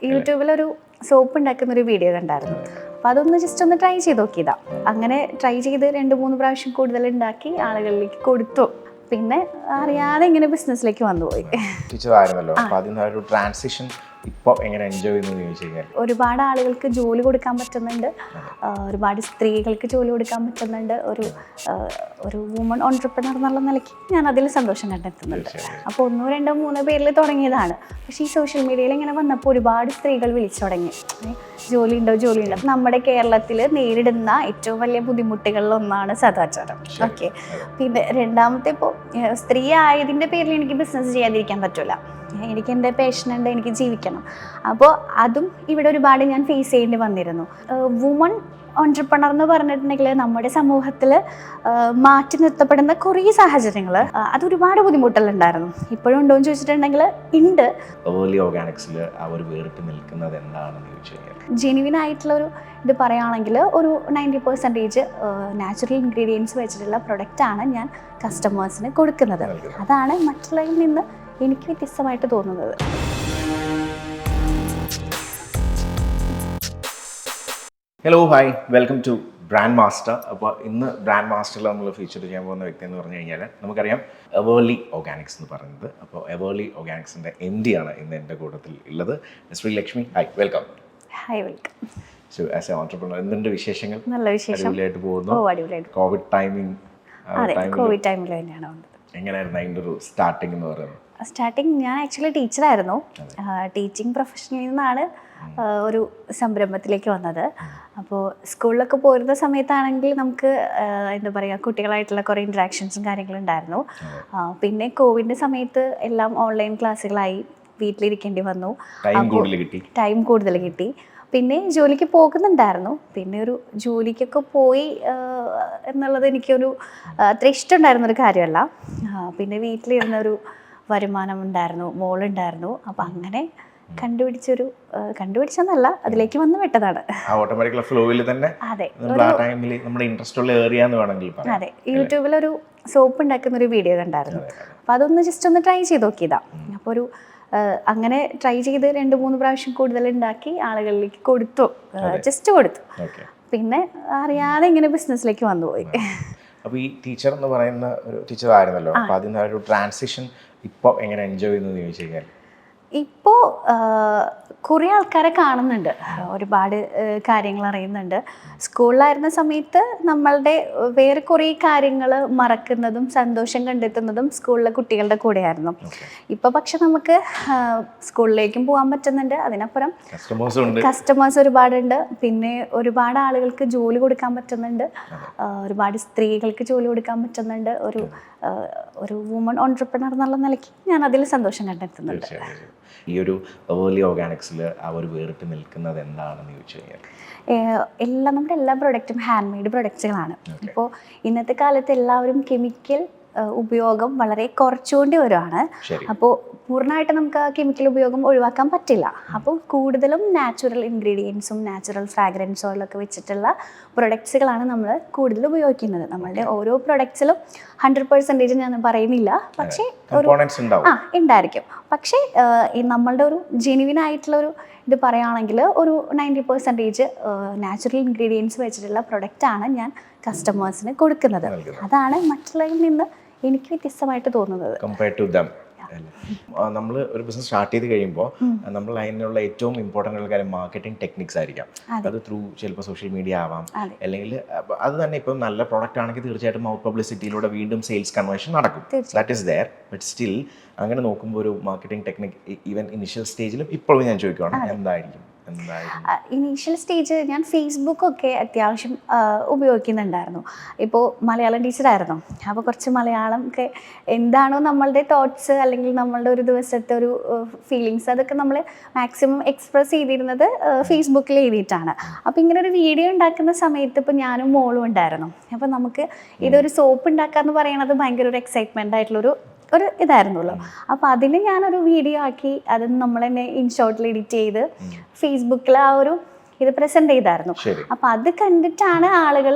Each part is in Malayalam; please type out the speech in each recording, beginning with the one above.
യൂട്യൂബിലൊരു സോപ്പ് ഉണ്ടാക്കുന്ന ഒരു വീഡിയോ കണ്ടായിരുന്നു. അപ്പോൾ അതൊന്ന് ജസ്റ്റ് ഒന്ന് ട്രൈ ചെയ്ത് നോക്കിയതാ. അങ്ങനെ ട്രൈ ചെയ്ത് 2-3 പ്രാവശ്യം കൂടുതൽ ഉണ്ടാക്കി ആളുകളിലേക്ക് കൊടുത്തു. പിന്നെ അറിയാതെ ഇങ്ങനെ ബിസിനസ്സിലേക്ക് വന്നുപോയി. ടീച്ചറായിരുന്നല്ലോ, അപ്പോൾ അതിന് ഒരു ട്രാൻസിഷൻ ഇപ്പോൾ എങ്ങനെ എൻജോയ് ചെയ്യുന്നു ചോദിച്ചു കഴിഞ്ഞാൽ ഒരുപാട് ആളുകൾക്ക് ജോലി കൊടുക്കാൻ പറ്റുന്നുണ്ട്, ഒരുപാട് സ്ത്രീകൾക്ക് ജോലി കൊടുക്കാൻ പറ്റുന്നുണ്ട്. ഒരു വുമൺ ഓൺട്രപ്രണർ എന്നുള്ള നിലയ്ക്ക് ഞാൻ അതിൽ സന്തോഷം കണ്ടെത്തുന്നുണ്ട്. അപ്പോൾ 1-2-3 പേരിൽ തുടങ്ങിയതാണ്. പക്ഷേ ഈ സോഷ്യൽ മീഡിയയിൽ ഇങ്ങനെ വന്നപ്പോൾ ഒരുപാട് സ്ത്രീകൾ വിളിച്ചു തുടങ്ങി, ജോലിയുണ്ടോ. അപ്പം നമ്മുടെ കേരളത്തിൽ നേരിടുന്ന ഏറ്റവും വലിയ ബുദ്ധിമുട്ടുകളിലൊന്നാണ് സദാചാരം. ഓക്കെ, പിന്നെ രണ്ടാമത്തെ, ഇപ്പോൾ സ്ത്രീ ആയതിൻ്റെ പേരിൽ എനിക്ക് ബിസിനസ് ചെയ്യാതിരിക്കാൻ പറ്റില്ല. എനിക്ക് എൻ്റെ പാഷനുണ്ട്, എനിക്ക് ജീവിക്കണം. അപ്പോൾ അതും ഇവിടെ ഒരുപാട് ഞാൻ ഫേസ് ചെയ്യേണ്ടി വന്നിരുന്നു. വുമൺ ഓൺട്രപ്രണർ എന്ന് പറഞ്ഞിട്ടുണ്ടെങ്കിൽ നമ്മുടെ സമൂഹത്തിൽ മാറ്റി നിർത്തപ്പെടുന്ന കുറേ സാഹചര്യങ്ങൾ, അതൊരുപാട് ബുദ്ധിമുട്ടുകളുണ്ടായിരുന്നു. ഇപ്പോഴും ഉണ്ടോ എന്ന് ചോദിച്ചിട്ടുണ്ടെങ്കിൽ ഉണ്ട്. ഓർഗാനിക്സിൽ അവർ വേറിട്ട് നിൽക്കുന്നത് എന്താണെന്ന് ചോദിച്ചു കഴിഞ്ഞാൽ ജെനുവിൻ ആയിട്ടുള്ളൊരു ഇത് പറയുകയാണെങ്കിൽ ഒരു 90% നാച്ചുറൽ ഇൻഗ്രീഡിയൻസ് വെച്ചിട്ടുള്ള പ്രൊഡക്റ്റാണ് ഞാൻ കസ്റ്റമേഴ്സിന് കൊടുക്കുന്നത്. അതാണ് മറ്റുള്ളവരിൽ നിന്ന് എനിക്ക് വ്യത്യസ്തമായിട്ട് തോന്നുന്നത്. Hello, hi, welcome to brand master. അപ്പോൾ ഇന്ന് ബ്രാൻഡ് മാസ്റ്ററിൽ നമ്മൾ ഫീച്ചർ ചെയ്യാൻ പോകുന്ന വ്യക്തി എന്ന് പറഞ്ഞു കഴിഞ്ഞാൽ നമുക്കറിയാം എവേർലി ഓർഗാനിക്സ് എന്ന് പറയുന്നത്. അപ്പോൾ എവേർലി ഓർഗാനിക്സിൻ്റെ MD ആണ് ഇന്ന് എൻ്റെ കൂട്ടത്തിൽ ഉള്ളത്, Sreelakshmi. Hi, welcome. Hi, welcome. So as A entrepreneur എന്തുണ്ട് വിശേഷങ്ങൾ? നല്ല വിശേഷം, അടിപൊളിയായിട്ട് പോകുന്നു. കോവിഡ് ടൈമിംഗ് കോവിഡ് ടൈമിൽ തന്നെയാണ് വന്നത്. എങ്ങനെയായിരുന്നു അതിൻ്റെ ഒരു സ്റ്റാർട്ടിംഗ് എന്ന് പറയുന്നത്? സ്റ്റാർട്ടിങ് ഞാൻ ആക്ച്വലി ടീച്ചറായിരുന്നു. ടീച്ചിങ് പ്രൊഫഷനിൽ നിന്നാണ് ഒരു സംരംഭത്തിലേക്ക് വന്നത്. അപ്പോൾ സ്കൂളിലൊക്കെ പോരുന്ന സമയത്താണെങ്കിൽ നമുക്ക് എന്താ പറയുക, കുട്ടികളായിട്ടുള്ള കുറേ ഇൻട്രാക്ഷൻസും കാര്യങ്ങളും ഉണ്ടായിരുന്നു. പിന്നെ കോവിഡിൻ്റെ സമയത്ത് എല്ലാം ഓൺലൈൻ ക്ലാസ്സുകളായി, വീട്ടിലിരിക്കേണ്ടി വന്നു, ടൈം കൂടുതൽ കിട്ടി. പിന്നെ ജോലിക്ക് പോകുന്നുണ്ടായിരുന്നു. പിന്നെ ഒരു ജോലിക്കൊക്കെ പോയി എന്നുള്ളത് എനിക്കൊരു അത്ര ഇഷ്ടമുണ്ടായിരുന്നൊരു കാര്യമല്ല. പിന്നെ വീട്ടിലിരുന്നൊരു വരുമാനം ഉണ്ടായിരുന്നു, മോളുണ്ടായിരുന്നു. അപ്പം അങ്ങനെ കണ്ടുപിടിച്ചെന്നല്ല, അതിലേക്ക് വന്ന് വിട്ടതാണ്. അതെ, യൂട്യൂബിലൊരു സോപ്പ് ഉണ്ടാക്കുന്ന ഒരു വീഡിയോ കണ്ടായിരുന്നു. അപ്പം അതൊന്ന് ജസ്റ്റ് ഒന്ന് ട്രൈ ചെയ്ത് നോക്കിയതാ. അപ്പോൾ അങ്ങനെ ട്രൈ ചെയ്ത് 2-3 പ്രാവശ്യം കൂടുതൽ ഉണ്ടാക്കി ആളുകളിലേക്ക് കൊടുത്തു. പിന്നെ അറിയാതെ ഇങ്ങനെ ബിസിനസ്സിലേക്ക് വന്നുപോയി. അപ്പോൾ ഈ ടീച്ചർ എന്ന് പറയുന്ന ഒരു ടീച്ചറായിരുന്നല്ലോ, അപ്പോൾ അതിന് ഒരു ട്രാൻസിഷൻ ഇപ്പോൾ എങ്ങനെ എൻജോയ് ചെയ്യുന്നു ചോദിച്ചു കഴിഞ്ഞാൽ ഇപ്പോൾ കുറേ ആൾക്കാരെ കാണുന്നുണ്ട്, ഒരുപാട് കാര്യങ്ങൾ അറിയുന്നുണ്ട്. സ്കൂളിലായിരുന്ന സമയത്ത് നമ്മളുടെ വേറെ കുറേ കാര്യങ്ങൾ മറക്കുന്നതും സന്തോഷം കണ്ടെത്തുന്നതും സ്കൂളിലെ കുട്ടികളുടെ കൂടെയായിരുന്നു. ഇപ്പോൾ പക്ഷെ നമുക്ക് സ്കൂളിലേക്കും പോകാൻ പറ്റുന്നുണ്ട്, അതിനപ്പുറം കസ്റ്റമേഴ്സ് ഒരുപാടുണ്ട്. പിന്നെ ഒരുപാട് ആളുകൾക്ക് ജോലി കൊടുക്കാൻ പറ്റുന്നുണ്ട്, ഒരുപാട് സ്ത്രീകൾക്ക് ജോലി കൊടുക്കാൻ പറ്റുന്നുണ്ട്. ഒരു വുമൺ ഓൺട്രപ്രണർ എന്നുള്ള നിലയ്ക്ക് ഞാൻ അതിൽ സന്തോഷം കണ്ടെത്തുന്നുണ്ട്. ഈ ഒരു എവേർലി ഓർഗാനിക്സിൽ അവർ വേറിട്ട് നിൽക്കുന്നത് എന്താണെന്ന് ചോദിച്ചു കഴിഞ്ഞാൽ നമ്മുടെ എല്ലാ പ്രൊഡക്റ്റും ഹാൻഡ് മെയ്ഡ് പ്രൊഡക്ട്സുകളാണ്. ഇപ്പോൾ ഇന്നത്തെ കാലത്ത് എല്ലാവരും കെമിക്കൽ ഉപയോഗം വളരെ കുറച്ചുകൊണ്ട് വരുവാണ്. അപ്പോൾ പൂർണ്ണമായിട്ട് നമുക്ക് ആ കെമിക്കൽ ഉപയോഗം ഒഴിവാക്കാൻ പറ്റില്ല. അപ്പോൾ കൂടുതലും നാച്ചുറൽ ഇൻഗ്രീഡിയൻസും നാച്ചുറൽ ഫ്രാഗ്രൻസ് ഓയിലൊക്കെ വെച്ചിട്ടുള്ള പ്രൊഡക്ട്സുകളാണ് നമ്മൾ കൂടുതൽ ഉപയോഗിക്കുന്നത്. നമ്മളുടെ ഓരോ പ്രൊഡക്ട്സിലും 100% ഞാൻ പറയുന്നില്ല, പക്ഷേ ഉണ്ടായിരിക്കും. പക്ഷേ നമ്മളുടെ ഒരു ജെനുവിൻ ആയിട്ടുള്ളൊരു ഇത് പറയുകയാണെങ്കിൽ ഒരു 90% നാച്ചുറൽ ഇൻഗ്രീഡിയൻസ് വെച്ചിട്ടുള്ള പ്രൊഡക്റ്റാണ് ഞാൻ കസ്റ്റമേഴ്സിന് കൊടുക്കുന്നത്. അതാണ് മറ്റുള്ളവരിൽ നിന്ന് എനിക്ക് വ്യത്യസ്തമായിട്ട് തോന്നുന്നത്. നമ്മൾ ഒരു ബിസിനസ് സ്റ്റാർട്ട് ചെയ്ത് കഴിയുമ്പോൾ നമ്മൾ അതിനുള്ള ഏറ്റവും ഇമ്പോർട്ടൻ്റ് ഉള്ള കാര്യം മാർക്കറ്റിംഗ് ടെക്നിക്സ് ആയിരിക്കാം. അത് ത്രൂ ചിലപ്പോൾ സോഷ്യൽ മീഡിയ ആവാം, അല്ലെങ്കിൽ അത് തന്നെ ഇപ്പം നല്ല പ്രോഡക്റ്റ് ആണെങ്കിൽ തീർച്ചയായിട്ടും മൗത്ത് പബ്ലിസിറ്റിയിലൂടെ വീണ്ടും സെയിൽസ് കൺവേർഷൻ നടക്കും. That is there. But still അങ്ങനെ നോക്കുമ്പോൾ ഒരു മാർക്കറ്റിംഗ് ടെക്നിക് ഈവൻ ഇനിഷ്യൽ സ്റ്റേജിലും ഇപ്പോഴും ഞാൻ ചോദിക്കുകയാണ്, എന്തായിരിക്കും? ഇനീഷ്യൽ സ്റ്റേജ് ഞാൻ ഫേസ്ബുക്കൊക്കെ അത്യാവശ്യം ഉപയോഗിക്കുന്നുണ്ടായിരുന്നു. ഇപ്പോൾ മലയാളം ടീച്ചറായിരുന്നു, അപ്പോൾ കുറച്ച് മലയാളം ഒക്കെ എന്താണോ നമ്മളുടെ തോട്ട്സ് അല്ലെങ്കിൽ നമ്മളുടെ ഒരു ദിവസത്തെ ഒരു ഫീലിങ്സ്, അതൊക്കെ നമ്മൾ മാക്സിമം എക്സ്പ്രസ് ചെയ്തിരുന്നത് ഫേസ്ബുക്കിൽ എഴുതിയിട്ടാണ്. അപ്പോൾ ഇങ്ങനെ ഒരു വീഡിയോ ഉണ്ടാക്കുന്ന സമയത്ത് ഇപ്പോൾ ഞാനും മോളും ഉണ്ടായിരുന്നു. അപ്പോൾ നമുക്ക് ഇതൊരു സോപ്പ് ഉണ്ടാക്കാമെന്ന് പറയുന്നത് ഭയങ്കര ഒരു എക്സൈറ്റ്മെൻ്റ് ആയിട്ടുള്ളൊരു ഇതായിരുന്നുള്ളൂ. അപ്പോൾ അതിന് ഞാനൊരു വീഡിയോ ആക്കി അത് നമ്മൾ തന്നെ ഇൻഷോട്ടിൽ എഡിറ്റ് ചെയ്ത് ഫേസ്ബുക്കിൽ ആ ഒരു ഇത് പ്രസൻറ്റ് ചെയ്തായിരുന്നു. അപ്പോൾ അത് കണ്ടിട്ടാണ് ആളുകൾ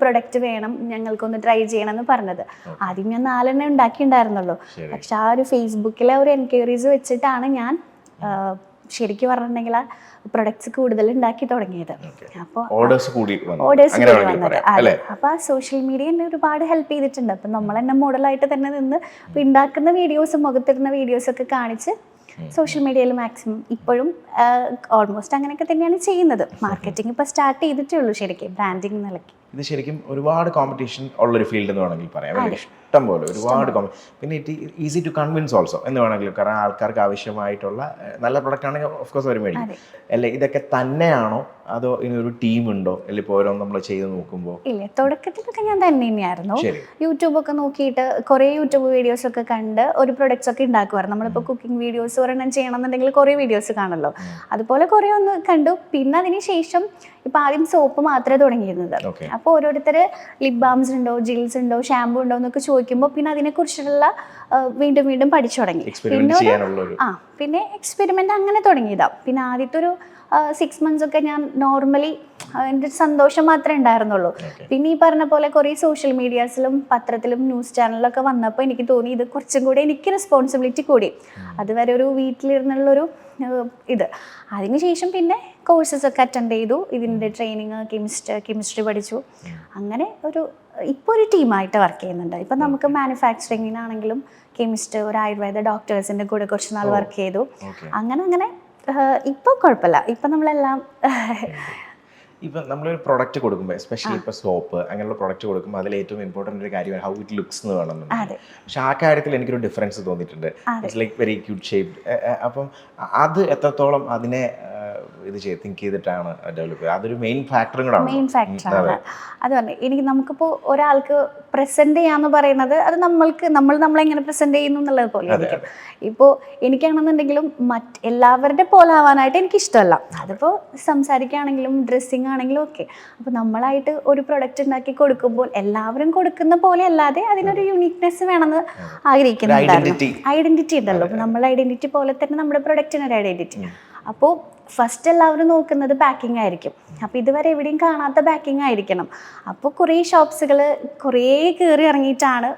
പ്രൊഡക്റ്റ് വേണം, ഞങ്ങൾക്കൊന്ന് ട്രൈ ചെയ്യണം എന്ന് പറഞ്ഞത്. ആദ്യം ഞാൻ 4 ഉണ്ടാക്കിയിട്ടുണ്ടായിരുന്നുള്ളൂ. പക്ഷെ ആ ഒരു ഫേസ്ബുക്കിലെ ഒരു എൻക്വയറീസ് വെച്ചിട്ടാണ് ഞാൻ ശരിക്കും പറഞ്ഞിട്ടുണ്ടെങ്കിൽ ആ പ്രൊഡക്ട്സ് കൂടുതൽ ഉണ്ടാക്കി തുടങ്ങിയത്. അപ്പോൾ ഓർഡേഴ്സ് കൂടി വന്നത് അതെ. അപ്പോൾ ആ സോഷ്യൽ മീഡിയ എന്നെ ഒരുപാട് ഹെൽപ്പ് ചെയ്തിട്ടുണ്ട്. അപ്പം നമ്മൾ തന്നെ മോഡലായിട്ട് തന്നെ നിന്ന് ഇപ്പോൾ ഉണ്ടാക്കുന്ന വീഡിയോസും മുഖത്തിടുന്ന വീഡിയോസൊക്കെ കാണിച്ച് സോഷ്യൽ മീഡിയയിൽ മാക്സിമം ഇപ്പോഴും ഓൾമോസ്റ്റ് അങ്ങനെയൊക്കെ തന്നെയാണ് ചെയ്യുന്നത്. മാർക്കറ്റിംഗ് ഇപ്പോൾ സ്റ്റാർട്ട് ചെയ്തിട്ടേ ഉള്ളൂ ശരിക്കും ബ്രാൻഡിങ് നിലയ്ക്ക്. ഇത് ശരിക്കും ഒരുപാട് കോമ്പറ്റീഷൻ ഉള്ളൊരു ഫീൽഡ് എന്ന് വേണമെങ്കിൽ പറയാം. ഇഷ്ടം പോലെ ഒരുപാട് പിന്നെ it easy to convince also എന്ന് വേണമെങ്കിലും. കാരണം ആൾക്കാർക്ക് ആവശ്യമായിട്ടുള്ള നല്ല പ്രൊഡക്റ്റ് ആണെങ്കിൽ ഓഫ് കോഴ്സ് അവർ മേടിക്കും. അല്ലെ ഇതൊക്കെ തന്നെയാണോ അതോ ഇനി ഒരു ടീമുണ്ടോ? അല്ലെങ്കിൽ ഇപ്പോൾ ഓരോന്ന് നമ്മൾ ചെയ്ത് നോക്കുമ്പോൾ ഇല്ല, തുടക്കത്തിലൊക്കെ ഞാൻ തന്നെയായിരുന്നു. യൂട്യൂബൊക്കെ നോക്കിയിട്ട് കുറേ യൂട്യൂബ് വീഡിയോസ് ഒക്കെ കണ്ട് ഒരു പ്രൊഡക്ട്സ് ഒക്കെ ഉണ്ടാക്കുമായിരുന്നു. നമ്മളിപ്പോൾ കുക്കിംഗ് വീഡിയോസ് ഒരെണ്ണം ചെയ്യണമെന്നുണ്ടെങ്കിൽ കുറേ വീഡിയോസ് കാണുമല്ലോ, അതുപോലെ കുറേ ഒന്ന് കണ്ടു. പിന്നെ അതിന് ശേഷം ഇപ്പം ആദ്യം സോപ്പ് മാത്രമേ തുടങ്ങിയിരുന്നത്. അപ്പോൾ ഓരോരുത്തർ ലിപ് ബാംസ് ഉണ്ടോ, ജിൽസ് ഉണ്ടോ, ഷാമ്പൂ ഉണ്ടോ എന്നൊക്കെ ചോദിക്കുമ്പോൾ പിന്നെ അതിനെക്കുറിച്ചുള്ള വീണ്ടും വീണ്ടും പഠിച്ചു തുടങ്ങി. പിന്നെ എക്സ്പെരിമെൻ്റ് അങ്ങനെ തുടങ്ങിയതാണ്. പിന്നെ ആദ്യത്തെ ഒരു 6 months ഒക്കെ ഞാൻ നോർമലി എൻ്റെ സന്തോഷം മാത്രമേ ഉണ്ടായിരുന്നുള്ളൂ. പിന്നെ ഈ പറഞ്ഞ പോലെ കുറേ സോഷ്യൽ മീഡിയാസിലും പത്രത്തിലും ന്യൂസ് ചാനലിലൊക്കെ വന്നപ്പോൾ എനിക്ക് തോന്നി ഇത് കുറച്ചും കൂടി എനിക്ക് റെസ്പോൺസിബിലിറ്റി കൂടി. അതുവരെ ഒരു വീട്ടിലിരുന്നുള്ളൊരു ഇത്. അതിനുശേഷം പിന്നെ കോഴ്സസ് ഒക്കെ അറ്റൻഡ് ചെയ്തു. ഇതിൻ്റെ ട്രെയിനിങ്, കെമിസ്ട്രി പഠിച്ചു. അങ്ങനെ ഇപ്പോൾ ഒരു ടീമായിട്ട് വർക്ക് ചെയ്യുന്നുണ്ട്. ഇപ്പം നമുക്ക് മാനുഫാക്ചറിങ്ങിനാണെങ്കിലും കെമിസ്റ്റ്, ഒരു ആയുർവേദ ഡോക്ടേഴ്സിൻ്റെ കൂടെ കുറച്ച് നാൾ വർക്ക് ചെയ്തു. അങ്ങനെ ഇപ്പോൾ കുഴപ്പമില്ല. ഇപ്പം നമ്മളെല്ലാം ഇപ്പം നമ്മളൊരു പ്രൊഡക്റ്റ് കൊടുക്കുമ്പോൾ എസ്പെഷ്യലി ഇപ്പോൾ സോപ്പ് അങ്ങനെയുള്ള പ്രൊഡക്റ്റ് കൊടുക്കുമ്പോൾ അതിൽ ഏറ്റവും ഇമ്പോർട്ടൻ്റ് ഒരു കാര്യമാണ് ഹൗ ഇറ്റ് ലുക്സ് എന്ന് വേണമെന്നുണ്ട്. പക്ഷെ ആ കാര്യത്തിൽ എനിക്കൊരു ഡിഫറൻസ് തോന്നിയിട്ടുണ്ട്. It's like very cute shaped. അപ്പം അത് എത്രത്തോളം അതിനെ ഇത് തിങ്ക് ചെയ്തിട്ടാണ് ഡെവലപ്പ് ചെയ്യുക? അതൊരു മെയിൻ ഫാക്ടറും കൂടെ മെയിൻ ഫാക്ടറാണ്. അത് പറഞ്ഞു നമുക്കിപ്പോൾ ഒരാൾക്ക് പ്രസൻറ്റ് ചെയ്യാന്ന് പറയുന്നത് അത് നമ്മളെങ്ങനെ പ്രസൻറ്റ് ചെയ്യുന്നു എന്നുള്ളത് പോലെ ആയിരിക്കും. ഇപ്പോൾ എനിക്കാണെന്നുണ്ടെങ്കിലും എല്ലാവരുടെ പോലെ ആവാനായിട്ട് എനിക്കിഷ്ടമല്ല. അതിപ്പോൾ സംസാരിക്കുകയാണെങ്കിലും ഡ്രസ്സിങ് ആണെങ്കിലും ഒക്കെ. അപ്പോൾ നമ്മളായിട്ട് ഒരു പ്രൊഡക്റ്റ് ഉണ്ടാക്കി കൊടുക്കുമ്പോൾ എല്ലാവരും കൊടുക്കുന്ന പോലെ അല്ലാതെ അതിനൊരു യുണീക്നെസ് വേണമെന്ന് ആഗ്രഹിക്കുന്നുണ്ടായിരുന്നു. ഐഡന്റിറ്റി ഉണ്ടല്ലോ, നമ്മളെ ഐഡന്റിറ്റി പോലെ തന്നെ നമ്മുടെ പ്രൊഡക്റ്റിനൊരു ഐഡന്റിറ്റി. അപ്പോൾ ഫസ്റ്റ് എല്ലാവരും നോക്കുന്നത് പാക്കിംഗ് ആയിരിക്കും. അപ്പോൾ ഇതുവരെ എവിടെയും കാണാത്ത പാക്കിംഗ് ആയിരിക്കണം. അപ്പോൾ കുറേ ഷോപ്സുകൾ കുറേ കയറി ഇറങ്ങിയിട്ടാണ്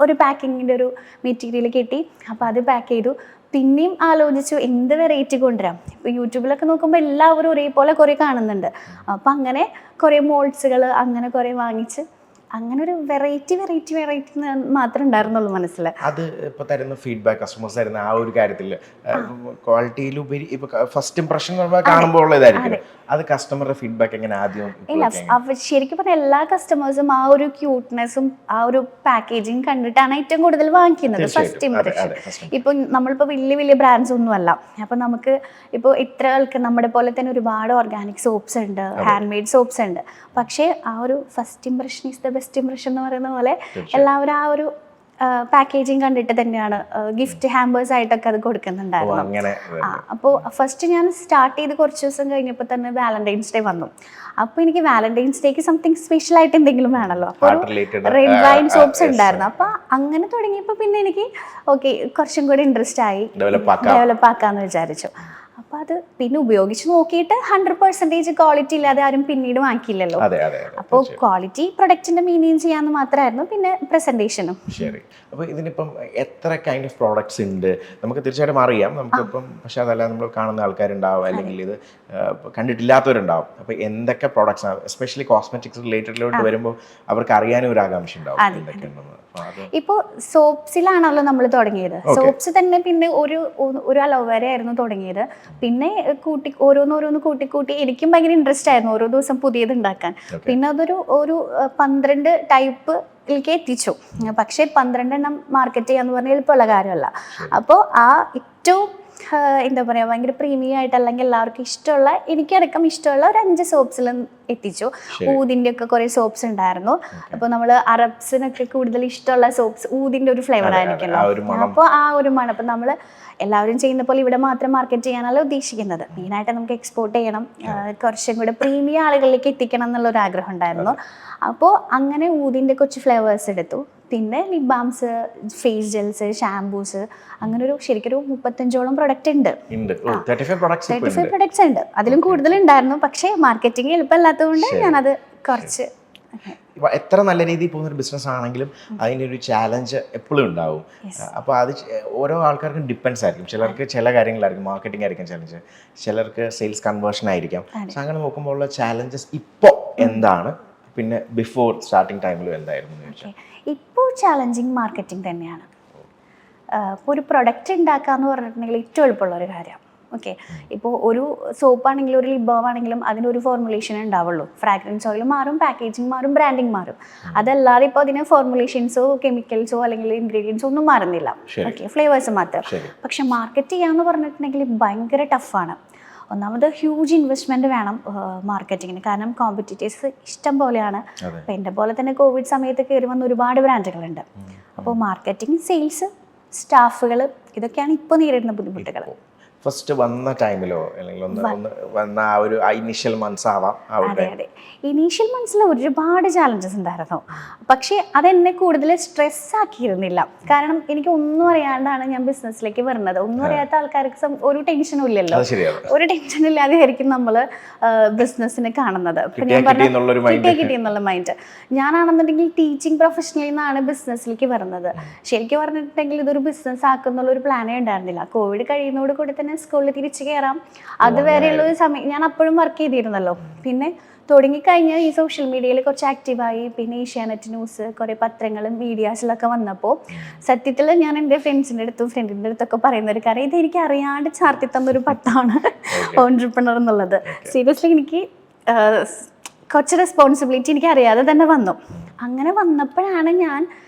ഒരു പാക്കിങ്ങിൻ്റെ ഒരു മെറ്റീരിയൽ കിട്ടി. അപ്പോൾ അത് പാക്ക് ചെയ്തു. പിന്നെയും ആലോചിച്ചു എന്ത് വെറൈറ്റി കൊണ്ടുവരാം. ഇപ്പോൾ യൂട്യൂബിലൊക്കെ നോക്കുമ്പോൾ എല്ലാവരും ഒരേപോലെ കുറേ കാണുന്നുണ്ട്. അപ്പോൾ അങ്ങനെ കുറേ മോൾഡ്സുകൾ അങ്ങനെ കുറേ വാങ്ങിച്ച് അങ്ങനെ ഒരു വെറൈറ്റി മാത്രമേ ഉണ്ടായിരുന്നുള്ളൂ മനസ്സിൽ. അത് ഇപ്പോൾ തരുന്ന ഫീഡ്ബാക്ക്, കസ്റ്റമേഴ്സ് തരുന്ന ആ ഒരു കാര്യത്തിൽ ക്വാളിറ്റിയിലുപരി ഇപ്പോൾ ഫസ്റ്റ് ഇംപ്രഷൻ കാണുമ്പോൾ ഉള്ളതായിരിക്കും. അത് കസ്റ്റമറുടെ ഫീഡ്ബാക്ക് എങ്ങനെ ആദ്യം? ഇല്ല, ശരിക്കും പറഞ്ഞാൽ എല്ലാ കസ്റ്റമേഴ്സും ആ ഒരു ക്യൂട്ട്നെസ്സും ആ ഒരു പാക്കേജിങ് കണ്ടിട്ടാണ് ഏറ്റവും കൂടുതൽ വാങ്ങിക്കുന്നത്. First impression. ഇപ്പം നമ്മളിപ്പോൾ വലിയ ബ്രാൻഡ്സ് ഒന്നും അല്ല. അപ്പം നമുക്ക് ഇപ്പോൾ ഇത്ര ആൾക്ക് നമ്മുടെ പോലെ തന്നെ ഒരുപാട് ഓർഗാനിക് സോപ്സ് ഉണ്ട്, ഹാൻഡ് മെയ്ഡ് സോപ്സ് ഉണ്ട്. പക്ഷേ ആ ഒരു first impression is the best impression എന്ന് പറയുന്ന പോലെ എല്ലാവരും ആ ഒരു പാക്കേജിങ് കണ്ടിട്ട് തന്നെയാണ് ഗിഫ്റ്റ് ഹാമ്പേഴ്സ് ആയിട്ടൊക്കെ അത് കൊടുക്കുന്നുണ്ടായിരുന്നു. അപ്പോൾ ഫസ്റ്റ് ഞാൻ സ്റ്റാർട്ട് ചെയ്ത് കുറച്ച് ദിവസം കഴിഞ്ഞപ്പോൾ തന്നെ വാലന്റൈൻസ് ഡേ വന്നു. അപ്പോൾ എനിക്ക് വാലന്റൈൻസ് ഡേക്ക് സംതിങ് സ്പെഷ്യൽ ആയിട്ട് എന്തെങ്കിലും വേണമല്ലോ. അപ്പോൾ റെഡ് വൈൻ സോപ്സ് ഉണ്ടായിരുന്നു. അപ്പോൾ അങ്ങനെ തുടങ്ങിയപ്പോൾ പിന്നെ എനിക്ക് ഓക്കെ കുറച്ചും കൂടി ഇൻട്രസ്റ്റ് ആയി, ഡെവലപ്പ് ആക്കാമെന്ന് വിചാരിച്ചു. അപ്പോൾ അത് പിന്നെ ഉപയോഗിച്ച് നോക്കിയിട്ട് 100% ക്വാളിറ്റി ഇല്ലാതെ ആരും പിന്നീട് വാങ്ങിക്കില്ലല്ലോ. അപ്പോൾ ക്വാളിറ്റി പ്രൊഡക്റ്റിന്റെ മെയിൻറ്റെയിൻ ചെയ്യാന്ന് മാത്രമായിരുന്നു. പിന്നെ പ്രസന്റേഷനും. ശരി. അപ്പോൾ ഇതിനിപ്പം എത്ര കൈൻഡ് ഓഫ് പ്രോഡക്ട്സ് ഉണ്ട്? നമുക്ക് തീർച്ചയായിട്ടും അറിയാം നമുക്കിപ്പം. പക്ഷെ അതല്ല, നമ്മൾ കാണുന്ന ആൾക്കാരുണ്ടാവും, അല്ലെങ്കിൽ ഇത് കണ്ടിട്ടില്ലാത്തവരുണ്ടാവും. അപ്പോൾ എന്തൊക്കെ പ്രോഡക്ട്സ് ആണ് എസ്പെഷ്യലി കോസ്മെറ്റിക്സ് റിലേറ്റഡിലോട്ട് വരുമ്പോൾ അവർക്ക് അറിയാനും ഒരു ആകാംക്ഷ ഉണ്ടാവും എന്തൊക്കെയാണെന്ന്. ഇപ്പോൾ സോപ്സിലാണല്ലോ നമ്മൾ തുടങ്ങിയത്. സോപ്സ് തന്നെ പിന്നെ ഒരു അലോവേര ആയിരുന്നു തുടങ്ങിയത്. പിന്നെ ഓരോന്നോരോന്ന് കൂട്ടി എനിക്കും ഭയങ്കര ഇൻട്രസ്റ്റ് ആയിരുന്നു ഓരോ ദിവസം പുതിയത് ഉണ്ടാക്കാൻ. പിന്നെ അതൊരു 12 ടൈപ്പിലേക്ക് എത്തിച്ചു. പക്ഷേ 12 എണ്ണം മാർക്കറ്റ് ചെയ്യാന്ന് പറഞ്ഞാൽ എളുപ്പമുള്ള കാര്യമല്ല. അപ്പോൾ ആ ഏറ്റവും എന്താ പറയുക ഭയങ്കര പ്രീമിയം ആയിട്ട് അല്ലെങ്കിൽ എല്ലാവർക്കും ഇഷ്ടമുള്ള, എനിക്കടക്കം ഇഷ്ടമുള്ള ഒരു 5 സോപ്സിൽ എത്തിച്ചു. ഊതിൻ്റെ ഒക്കെ കുറേ സോപ്സ് ഉണ്ടായിരുന്നു. അപ്പോൾ നമ്മൾ അറബ്സിനൊക്കെ കൂടുതൽ ഇഷ്ടമുള്ള സോപ്സ് ഊതിൻ്റെ ഒരു ഫ്ലേവർ ആയിരിക്കുമല്ലോ. അപ്പോൾ ആ ഒരു മണം. അപ്പോൾ നമ്മൾ എല്ലാവരും ചെയ്യുന്ന പോലെ ഇവിടെ മാത്രം മാർക്കറ്റ് ചെയ്യാനല്ല ഉദ്ദേശിക്കുന്നത്. മെയിനായിട്ട് നമുക്ക് എക്സ്പോർട്ട് ചെയ്യണം, കുറച്ചും കൂടെ പ്രീമിയം ആളുകളിലേക്ക് എത്തിക്കണം എന്നുള്ളൊരു ആഗ്രഹം ഉണ്ടായിരുന്നു. അപ്പോൾ അങ്ങനെ ഊതിൻ്റെ കുറച്ച് ഫ്ലേവേഴ്സ് എടുത്തു. പിന്നെ lip balms, face gels, shampoos, അങ്ങനെ ശരിക്കും 35ഓളം പ്രൊഡക്റ്റ് ഉണ്ട്. 35 പ്രൊഡക്ട്സ് ഉണ്ട്. അതിലും കൂടുതലുണ്ടായിരുന്നു. പക്ഷേ മാർക്കറ്റിംഗ് എളുപ്പമല്ലാത്തതുകൊണ്ട് ഞാനത് കുറച്ച് ഇപ്പൊ എത്ര നല്ല രീതിയിൽ പോകുന്ന ഒരു ബിസിനസ് ആണെങ്കിലും അതിൻ്റെ ഒരു ചാലഞ്ച് എപ്പോഴും ഉണ്ടാവും. അപ്പോൾ അത് ഓരോ ആൾക്കാർക്കും ഡിപ്പെൻസ് ആയിരിക്കും. ചിലർക്ക് ചില കാര്യങ്ങളായിരിക്കും, മാർക്കറ്റിംഗ് ആയിരിക്കും ചാലഞ്ച്, ചിലർക്ക് സെയിൽസ് കൺവേർഷൻ ആയിരിക്കാം. സോ അങ്ങനെ നോക്കുമ്പോൾ ഉള്ള ചാലഞ്ചസ് ഇപ്പോൾ എന്താണ്, പിന്നെ ബിഫോർ സ്റ്റാർട്ടിങ് ടൈമിലും എന്തായിരുന്നു എന്ന് ചോദിച്ചാൽ? ഇപ്പോൾ ചാലഞ്ചിങ് മാർക്കറ്റിംഗ് തന്നെയാണ്. ഇപ്പോൾ ഒരു പ്രൊഡക്റ്റ് ഉണ്ടാക്കുക എന്ന് പറഞ്ഞിട്ടുണ്ടെങ്കിൽ ഏറ്റവും എളുപ്പമുള്ള ഒരു കാര്യം. ഓക്കെ, ഇപ്പോൾ ഒരു സോപ്പാണെങ്കിലും ഒരു ലിപ് ബാം ആണെങ്കിലും അതിനൊരു ഫോർമുലേഷൻ ഉണ്ടാവുള്ളൂ. ഫ്രാഗ്രൻസ് ഓയിൽ മാറും, പാക്കേജിങ് മാറും, ബ്രാൻഡിങ് മാറും. അതല്ലാതെ ഇപ്പോൾ അതിന് ഫോർമുലേഷൻസോ കെമിക്കൽസോ അല്ലെങ്കിൽ ഇൻഗ്രീഡിയൻസോ ഒന്നും മാറുന്നില്ല. ഓക്കെ, ഫ്ലേവേഴ്സ് മാത്രം. പക്ഷെ മാർക്കറ്റ് ചെയ്യാന്ന് പറഞ്ഞിട്ടുണ്ടെങ്കിൽ ഭയങ്കര ടഫാണ്. ഒന്നാമത് ഹ്യൂജ് ഇൻവെസ്റ്റ്മെൻറ്റ് വേണം മാർക്കറ്റിങ്ങിന്. കാരണം കോമ്പറ്റീറ്റേഴ്സ് ഇഷ്ടം പോലെയാണ്. അപ്പോൾ എൻ്റെ പോലെ തന്നെ കോവിഡ് സമയത്ത് കയറി വന്ന ഒരുപാട് ബ്രാൻഡുകളുണ്ട്. അപ്പോൾ മാർക്കറ്റിംഗ്, സെയിൽസ്, സ്റ്റാഫുകൾ, ഇതൊക്കെയാണ് ഇപ്പോൾ നേരിടുന്ന ബുദ്ധിമുട്ടുകൾ. ഫസ്റ്റ് വന്ന ടൈമിലോ അല്ലെങ്കിൽ ഒന്ന് വന്ന ആ ഒരു ഇനീഷ്യൽ മന്ത്സ് ആവാം. അതെ അതെ, ഇനീഷ്യൽ മന്ത്സിൽ ഒരുപാട് ചാലഞ്ചസ് ഉണ്ടായിരുന്നു. പക്ഷേ അതെന്നെ കൂടുതൽ സ്ട്രെസ് ആക്കിയിരുന്നില്ല. കാരണം എനിക്ക് ഒന്നും അറിയാണ്ടാണ് ഞാൻ ബിസിനസ്സിലേക്ക് വരുന്നത്. ഒന്നും അറിയാത്ത ആൾക്കാർക്ക് ഒരു ടെൻഷനും ഇല്ലല്ലോ. ഒരു ടെൻഷനും ഇല്ലാതെ ആയിരിക്കും നമ്മൾ ബിസിനസ്സിനെ കാണുന്നത്. കിട്ടിയെന്നുള്ള മൈൻഡ്. ഞാനാണെന്നുണ്ടെങ്കിൽ ടീച്ചിങ് പ്രൊഫഷനിൽ നിന്നാണ് ബിസിനസ്സിലേക്ക് വരുന്നത്. ശരിക്കും പറഞ്ഞിട്ടുണ്ടെങ്കിൽ ഇതൊരു ബിസിനസ് ആക്കുന്നുള്ള ഒരു പ്ലാനേ ഉണ്ടായിരുന്നില്ല. കോവിഡ് കഴിയുന്നതോട് കൂടി തന്നെ സ്കൂളിൽ തിരിച്ചു കയറാം, അതുവരെയുള്ള ഒരു സമയം ഞാൻ അപ്പോഴും വർക്ക് ചെയ്തിരുന്നല്ലോ. പിന്നെ തുടങ്ങിക്കഴിഞ്ഞാൽ ഈ സോഷ്യൽ മീഡിയയിൽ കുറച്ച് ആക്റ്റീവായി. പിന്നെ ഏഷ്യാനെറ്റ് ന്യൂസ്, കുറേ പത്രങ്ങളും മീഡിയാസിലൊക്കെ വന്നപ്പോൾ സത്യത്തിൽ ഞാൻ എൻ്റെ ഫ്രണ്ടിൻ്റെ അടുത്തൊക്കെ പറയുന്ന ഒരു കാര്യം, ഇതെനിക്ക് അറിയാണ്ട് ചാർത്തി തന്നൊരു പട്ടമാണ് ഓൺട്രപ്രണർ എന്നുള്ളത്. സീരിയസ്ലി എനിക്ക് കുറച്ച് റെസ്പോൺസിബിലിറ്റി എനിക്ക് അറിയാതെ തന്നെ വന്നു. അങ്ങനെ വന്നപ്പോഴാണ് ഞാൻ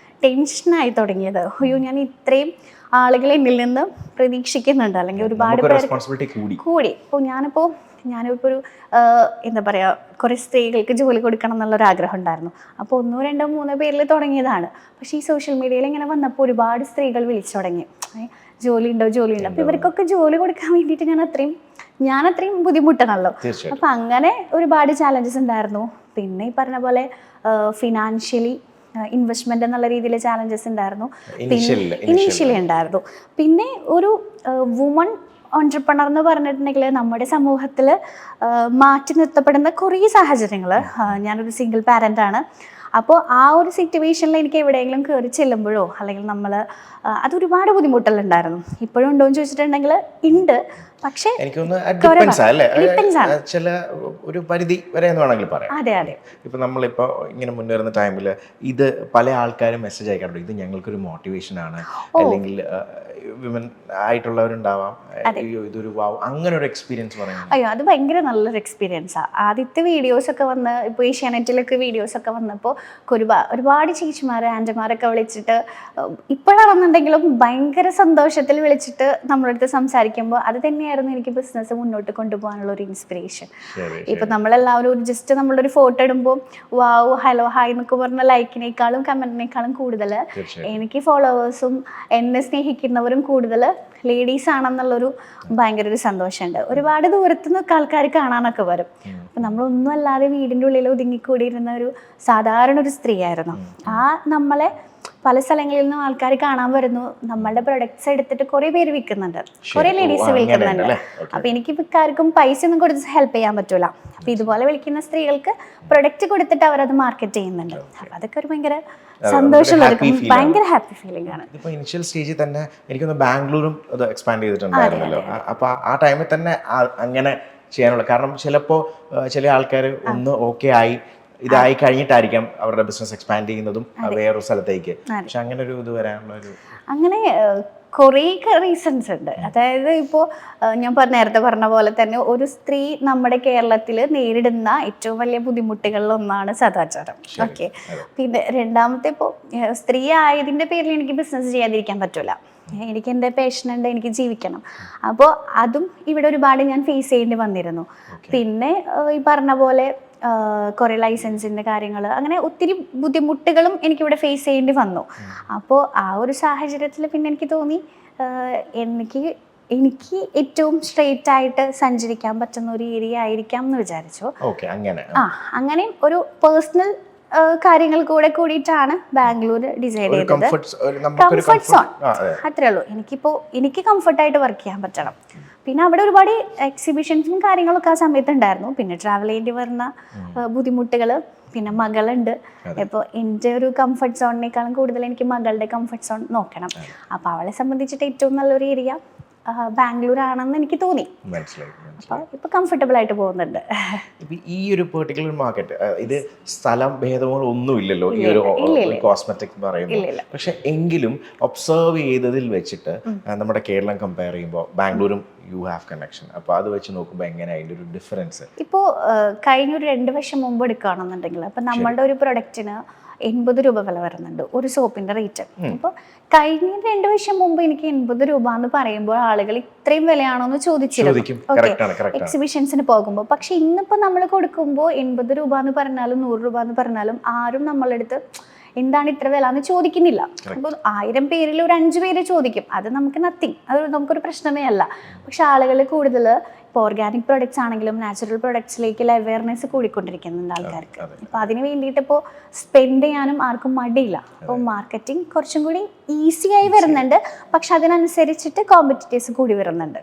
ടെൻഷനായി തുടങ്ങിയത്. അയ്യോ, ഞാൻ ഇത്രയും ആളുകൾ എന്നിൽ നിന്ന് പ്രതീക്ഷിക്കുന്നുണ്ട്, അല്ലെങ്കിൽ ഒരുപാട് പേര് കൂടി. ഇപ്പോൾ ഞാനിപ്പോൾ ഒരു എന്താ പറയുക, കുറേ സ്ത്രീകൾക്ക് ജോലി കൊടുക്കണം എന്നുള്ളൊരാഗ്രഹം ഉണ്ടായിരുന്നു. അപ്പോൾ 1, 2, 3 പേരിൽ തുടങ്ങിയതാണ്. പക്ഷേ ഈ സോഷ്യൽ മീഡിയയിൽ ഇങ്ങനെ വന്നപ്പോൾ ഒരുപാട് സ്ത്രീകൾ വിളിച്ചു തുടങ്ങി, ജോലി ഉണ്ടോ. അപ്പോൾ ഇവർക്കൊക്കെ ജോലി കൊടുക്കാൻ വേണ്ടിയിട്ട് ഞാൻ അത്രയും ബുദ്ധിമുട്ടണല്ലോ. അപ്പം അങ്ങനെ ഒരുപാട് ചാലഞ്ചസ് ഉണ്ടായിരുന്നു. പിന്നെ ഈ പറഞ്ഞ പോലെ ഫിനാൻഷ്യലി ഇൻവെസ്റ്റ്മെന്റ് എന്നുള്ള രീതിയിൽ ചാലഞ്ചസ് ഉണ്ടായിരുന്നു, ഇനീഷ്യലി ഉണ്ടായിരുന്നു. പിന്നെ ഒരു വുമൺ ഓൺട്രപ്രണർ എന്ന് പറഞ്ഞിട്ടുണ്ടെങ്കിൽ നമ്മുടെ സമൂഹത്തിൽ മാറ്റി നിർത്തപ്പെടുന്ന കുറേ സാഹചര്യങ്ങൾ. ഞാനൊരു സിംഗിൾ പാരൻ്റ് ആണ്. അപ്പോൾ ആ ഒരു സിറ്റുവേഷനിൽ എനിക്ക് എവിടെയെങ്കിലും കയറി ചെല്ലുമ്പോഴോ അല്ലെങ്കിൽ അതൊരുപാട് ബുദ്ധിമുട്ടുകളുണ്ടായിരുന്നു. ഇപ്പോഴും ഉണ്ടോ എന്ന് ചോദിച്ചിട്ടുണ്ടെങ്കിൽ ഉണ്ട്. പക്ഷേ ചില ഒരു പരിധി വരെ എന്ന് വേണമെങ്കിൽ പറയാം. അതെ അതെ, ഇപ്പം നമ്മളിപ്പോൾ ഇങ്ങനെ മുന്നേറുന്ന ടൈമിൽ ഇത് പല ആൾക്കാരും മെസ്സേജ് അയക്കാറുണ്ട്, ഇത് ഞങ്ങൾക്കൊരു മോട്ടിവേഷൻ ആണ്, അല്ലെങ്കിൽ വിമൻ ആയിട്ടുള്ളവരുണ്ടാവാം, ഇതൊരു അങ്ങനെ ഒരു എക്സ്പീരിയൻസ് പറയാം. അയ്യോ, അത് ഭയങ്കര നല്ലൊരു എക്സ്പീരിയൻസാണ്. ആദ്യത്തെ വീഡിയോസൊക്കെ വന്ന് ഇപ്പോൾ ഏഷ്യാനെറ്റിലൊക്കെ വീഡിയോസൊക്കെ വന്നപ്പോൾ ഒരുപാട് ചേച്ചിമാർ, ആൻറ്റിമാരൊക്കെ വിളിച്ചിട്ട്, ഇപ്പോഴാണെന്നുണ്ടെങ്കിലും ഭയങ്കര സന്തോഷത്തിൽ വിളിച്ചിട്ട് നമ്മളടുത്ത് സംസാരിക്കുമ്പോൾ അത് തന്നെയായിരുന്നു എനിക്ക് ബിസിനസ് മുന്നോട്ട് കൊണ്ടുപോകാനുള്ള ഒരു ഇൻസ്പിറേഷൻ. ഇപ്പം നമ്മളെല്ലാവരും ജസ്റ്റ് നമ്മളൊരു ഫോട്ടോ ഇടുമ്പോൾ വാവ്, ഹലോ, ഹായ് എന്നൊക്കെ പറഞ്ഞ ലൈക്കിനേക്കാളും കമൻറ്റിനേക്കാളും കൂടുതൽ എനിക്ക് ഫോളോവേഴ്സും എന്നെ സ്നേഹിക്കുന്നവരും കൂടുതൽ ലേഡീസ് ആണെന്നുള്ളൊരു ഭയങ്കര ഒരു സന്തോഷമുണ്ട്. ഒരുപാട് ദൂരത്തു നിന്നൊക്കെ ആൾക്കാർ കാണാനൊക്കെ വരും. അപ്പം നമ്മളൊന്നും അല്ലാതെ വീടിൻ്റെ ഉള്ളിൽ ഒതുങ്ങിക്കൂടിയിരുന്ന ഒരു സാധാരണ ഒരു സ്ത്രീയായിരുന്നു. നമ്മളെ പല സ്ഥലങ്ങളിൽ നിന്നും ആൾക്കാർ കാണാൻ വരുന്നു. നമ്മളുടെ പ്രൊഡക്ട്സ് എടുത്തിട്ട് കുറേ പേര് വിൽക്കുന്നുണ്ട്, കുറേ ലേഡീസ് വിൽക്കുന്നുണ്ട്. അപ്പം എനിക്ക് ഇക്കാർക്കും പൈസ ഒന്നും കൊടുത്ത് ഹെൽപ്പ് ചെയ്യാൻ പറ്റൂല. അപ്പം ഇതുപോലെ വിളിക്കുന്ന സ്ത്രീകൾക്ക് പ്രൊഡക്റ്റ് കൊടുത്തിട്ട് അവരത് മാർക്കറ്റ് ചെയ്യുന്നുണ്ട്. അപ്പം അതൊക്കെ ഒരു ഭയങ്കര സന്തോഷമുള്ള, ഭയങ്കര ഹാപ്പി ഫീലിംഗ് ആണ്. ഇപ്പോൾ ഇനിഷ്യൽ സ്റ്റേജിൽ തന്നെ എനിക്കൊന്ന് ബാംഗ്ലൂരും അത് എക്സ്പാൻഡ് ചെയ്തിട്ടുണ്ടായിരുന്നല്ലോ. അപ്പോൾ ആ ടൈമിൽ തന്നെ അങ്ങനെ ചെയ്യാനുള്ള കാരണം ചിലപ്പോൾ ചില ആൾക്കാർ ഒന്ന് ഓക്കെ ആയി ഇതായി കഴിഞ്ഞിട്ടായിരിക്കാം അവരുടെ ബിസിനസ് എക്സ്പാൻഡ് ചെയ്യുന്നതും വേറൊരു സ്ഥലത്തേക്ക്. പക്ഷെ അങ്ങനെ ഒരു ഇത് വരാനുള്ള ഒരു അങ്ങനെ കുറേ റീസൺസ് ഉണ്ട്. അതായത് ഇപ്പോൾ ഞാൻ നേരത്തെ പറഞ്ഞ പോലെ തന്നെ ഒരു സ്ത്രീ നമ്മുടെ കേരളത്തിൽ നേരിടുന്ന ഏറ്റവും വലിയ ബുദ്ധിമുട്ടുകളിലൊന്നാണ് സദാചാരം. ഓക്കെ, പിന്നെ രണ്ടാമത്തെ, ഇപ്പോൾ സ്ത്രീ ആയതിൻ്റെ പേരിൽ എനിക്ക് ബിസിനസ് ചെയ്യാതിരിക്കാൻ പറ്റില്ല. എനിക്ക് എൻ്റെ പാഷനുണ്ട്, എനിക്ക് ജീവിക്കണം. അപ്പോൾ അതും ഇവിടെ ഒരുപാട് ഞാൻ ഫേസ് ചെയ്യേണ്ടി വന്നിരുന്നു. പിന്നെ ഈ പറഞ്ഞ പോലെ കുറേ ലൈസൻസിൻ്റെ കാര്യങ്ങൾ, അങ്ങനെ ഒത്തിരി ബുദ്ധിമുട്ടുകളും എനിക്കിവിടെ ഫേസ് ചെയ്യേണ്ടി വന്നു. അപ്പോൾ ആ ഒരു സാഹചര്യത്തിൽ പിന്നെ എനിക്ക് തോന്നി എനിക്ക് ഏറ്റവും സ്ട്രെയിറ്റ് ആയിട്ട് സഞ്ചരിക്കാൻ പറ്റുന്ന ഒരു ഏരിയ ആയിരിക്കാം എന്ന് വിചാരിച്ചു. അങ്ങനെ ഒരു പേഴ്സണൽ കാര്യങ്ങൾ കൂടിയിട്ടാണ് ബാംഗ്ലൂർ ഡിസൈഡ് ചെയ്തത്. കംഫർട്ട് സോൺ അത്രേ ഉള്ളൂ. എനിക്ക് കംഫർട്ടായിട്ട് വർക്ക് ചെയ്യാൻ പറ്റണം. പിന്നെ അവിടെ ഒരുപാട് എക്സിബിഷൻസും കാര്യങ്ങളൊക്കെ ആ സമയത്ത് ഉണ്ടായിരുന്നു. പിന്നെ ട്രാവൽ ചെയ്യേണ്ടി വരുന്ന ബുദ്ധിമുട്ടുകൾ, പിന്നെ മകളുണ്ട്. ഇപ്പോൾ എൻ്റെ ഒരു കംഫർട്ട് സോണിനേക്കാളും കൂടുതൽ എനിക്ക് മകളുടെ കംഫർട്ട് സോൺ നോക്കണം. അപ്പോൾ അവളെ സംബന്ധിച്ചിട്ട് ഏറ്റവും നല്ലൊരു ഏരിയ ബാംഗ്ലൂർ ആണെന്ന് എനിക്ക് തോന്നി. അപ്പോൾ ഇപ്പോൾ കംഫർട്ടബിൾ ആയിട്ട് പോകുന്നുണ്ട്. ഈ ഒരു പെർട്ടിക്കുലർ മാർക്കറ്റ് ഇത് സ്ഥലം ഭേദമോ ഒന്നുമില്ലല്ലോ ഈ ഒരു കോസ്മെറ്റിക്സ് പറയുമ്പോൾ. പക്ഷെ എങ്കിലും ഒബ്സർവ് ചെയ്തതിൽ വെച്ചിട്ട് നമ്മുടെ കേരളം കമ്പയർ ചെയ്യുമ്പോൾ ബാംഗ്ലൂരും യു ഹാവ് കണക്ഷൻ. അപ്പോൾ അത് വെച്ച് നോക്കുമ്പോൾ എങ്ങനെ അതിൻ്റെ ഒരു ഡിഫറൻസ്? ഇപ്പോൾ കഴിഞ്ഞൊരു 2 വർഷം മുമ്പ് എടുക്കുകയാണെന്നുണ്ടെങ്കിൽ അപ്പോൾ നമ്മളുടെ ഒരു പ്രൊഡക്റ്റിന് 80 രൂപ വില വരുന്നുണ്ട് ഒരു സോപ്പിന്റെ റേറ്റ്. അപ്പോൾ കഴിഞ്ഞ 2 വർഷം മുമ്പ് എനിക്ക് 80 രൂപ എന്ന് പറയുമ്പോൾ ആളുകൾ ഇത്രയും വിലയാണോ എന്ന് ചോദിച്ചിരുന്നു. ഓക്കെ, എക്സിബിഷൻസിന് പോകുമ്പോൾ. പക്ഷെ ഇന്നിപ്പോൾ നമ്മൾ കൊടുക്കുമ്പോൾ 80 രൂപ എന്ന് പറഞ്ഞാലും 100 രൂപ എന്ന് പറഞ്ഞാലും ആരും നമ്മളെടുത്ത് എന്താണ് ഇത്ര വില എന്ന് ചോദിക്കുന്നില്ല. അപ്പോൾ 1000 പേരിൽ ഒരു 5 പേര് ചോദിക്കും, അത് നമുക്ക് നത്തിങ്, അത് നമുക്കൊരു പ്രശ്നമേ അല്ല. പക്ഷെ ആളുകൾ കൂടുതൽ ഇപ്പോൾ ഓർഗാനിക് പ്രൊഡക്ട്സ് ആണെങ്കിലും നാച്ചുറൽ പ്രൊഡക്ട്സിലേക്കുള്ള അവയർനെസ് കൂടിക്കൊണ്ടിരിക്കുന്നുണ്ട് ആൾക്കാർക്ക്. അപ്പോൾ അതിന് വേണ്ടിയിട്ട് ഇപ്പോൾ സ്പെൻഡ് ചെയ്യാനും ആർക്കും മടിയില്ല. അപ്പോൾ മാർക്കറ്റിംഗ് കുറച്ചും കൂടി ഈസി ആയി വരുന്നുണ്ട്. പക്ഷെ അതിനനുസരിച്ചിട്ട് കോമ്പറ്റീറ്റേഴ്സ് കൂടി വരുന്നുണ്ട്.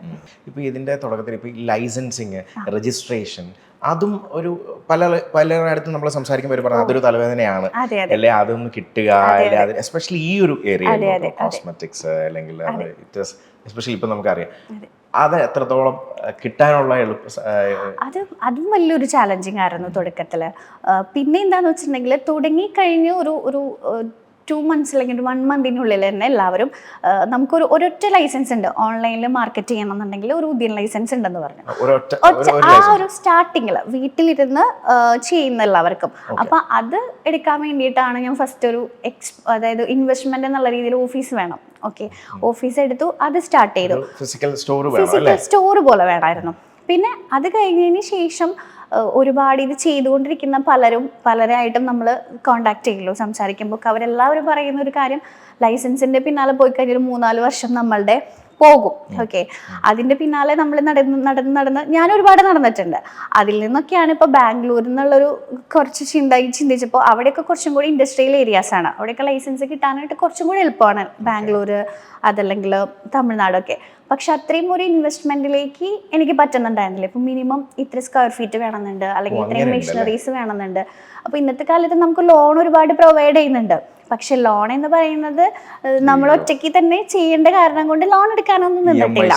ഇപ്പോൾ ഇതിൻ്റെ തുടക്കത്തിൽ ഇപ്പോൾ ലൈസൻസിങ്, രജിസ്ട്രേഷൻ, അതും ഒരു പലയിടത്തും നമ്മൾ സംസാരിക്കുമ്പോൾ പറഞ്ഞാൽ അതൊരു തലവേദനയാണ് അല്ലെ, അതൊന്ന് കിട്ടുക അല്ലെ, അത് എസ്പെഷ്യലി ഈ ഒരു ഏരിയ കോസ്മെറ്റിക്സ് അല്ലെങ്കിൽ എസ്പെഷ്യലി ഇപ്പം നമുക്കറിയാം അത് എത്രത്തോളം കിട്ടാനുള്ള അതും വലിയൊരു ചാലഞ്ചിങ് ആയിരുന്നു തുടക്കത്തിൽ. പിന്നെ എന്താന്ന് വെച്ചിട്ടുണ്ടെങ്കിൽ തുടങ്ങി കഴിഞ്ഞ് ഒരു 2 months അല്ലെങ്കിൽ 1 monthനുള്ളിൽ തന്നെ എല്ലാവരും നമുക്കൊരു ഒരൊറ്റ ലൈസൻസ് ഉണ്ട്. ഓൺലൈനിൽ മാർക്കറ്റ് ചെയ്യണമെന്നുണ്ടെങ്കിൽ ഒരു ഉദ്യൻ ലൈസൻസ് ഉണ്ടെന്ന് പറഞ്ഞു. ആ ഒരു സ്റ്റാർട്ടിങ്ങിൽ വീട്ടിലിരുന്ന് ചെയ്യുന്ന എല്ലാവർക്കും. അപ്പോൾ അത് എടുക്കാൻ വേണ്ടിയിട്ടാണ് ഞാൻ ഫസ്റ്റ് ഒരു അതായത് ഇൻവെസ്റ്റ്മെന്റ് എന്നുള്ള രീതിയിൽ ഓഫീസ് വേണം. ഓക്കെ, ഓഫീസ് എടുത്തു, അത് സ്റ്റാർട്ട് ചെയ്തു. ഫിസിക്കൽ സ്റ്റോർ പോലെ വേണമായിരുന്നു. പിന്നെ അത് കഴിഞ്ഞതിന് ശേഷം ഒരുപാട് ഇത് ചെയ്തുകൊണ്ടിരിക്കുന്ന പലരായിട്ടും നമ്മൾ കോണ്ടാക്ട് ചെയ്യുള്ളൂ. സംസാരിക്കുമ്പോൾ അവരെല്ലാവരും പറയുന്ന ഒരു കാര്യം, ലൈസൻസിൻ്റെ പിന്നാലെ പോയി കഴിഞ്ഞൊരു 3-4 വർഷം നമ്മളുടെ പോകും. ഓക്കെ, അതിൻ്റെ പിന്നാലെ നമ്മൾ നടന്ന് ഞാൻ ഒരുപാട് നടന്നിട്ടുണ്ട്. അതിൽ നിന്നൊക്കെയാണ് ഇപ്പോൾ ബാംഗ്ലൂരിൽ നിന്നുള്ളൊരു കുറച്ച് ചിന്തിച്ചപ്പോൾ അവിടെയൊക്കെ കുറച്ചും കൂടി ഇൻഡസ്ട്രിയൽ ഏരിയാസാണ്. അവിടെയൊക്കെ ലൈസൻസ് കിട്ടാനായിട്ട് കുറച്ചും കൂടി എളുപ്പമാണ് ബാംഗ്ലൂർ, അതല്ലെങ്കിൽ തമിഴ്നാടൊക്കെ. പക്ഷെ അത്രയും ഒരു ഇൻവെസ്റ്റ്മെന്റിലേക്ക് എനിക്ക് പറ്റുന്നുണ്ടായിരുന്നില്ല. ഇപ്പം മിനിമം ഇത്ര സ്ക്വയർ ഫീറ്റ് വേണമെന്നുണ്ട്, അല്ലെങ്കിൽ ഇത്രയും മെഷീനറീസ് വേണമെന്നുണ്ട്. അപ്പോൾ ഇന്നത്തെ കാലത്ത് നമുക്ക് ലോൺ ഒരുപാട് പ്രൊവൈഡ് ചെയ്യുന്നുണ്ട്. പക്ഷെ ലോൺ എന്ന് പറയുന്നത് നമ്മൾ ഒറ്റയ്ക്ക് തന്നെ ചെയ്യേണ്ട കാരണം കൊണ്ട് ലോൺ എടുക്കാനൊന്നും നിന്നിട്ടില്ല.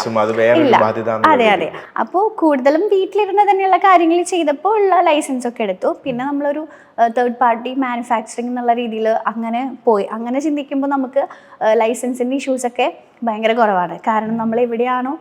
അതെ. അപ്പോൾ കൂടുതലും വീട്ടിലിരുന്ന് തന്നെയുള്ള കാര്യങ്ങൾ ചെയ്തപ്പോൾ ഉള്ള ലൈസൻസ് ഒക്കെ എടുത്തു. പിന്നെ നമ്മളൊരു തേർഡ് പാർട്ടി മാനുഫാക്ചറിങ് എന്നുള്ള രീതിയിൽ അങ്ങനെ പോയി. അങ്ങനെ ചിന്തിക്കുമ്പോൾ നമുക്ക് ലൈസൻസിൻ്റെ ഇഷ്യൂസൊക്കെ ഭയങ്കര കുറവാണ്. കാരണം നമ്മൾ എവിടെയാണോ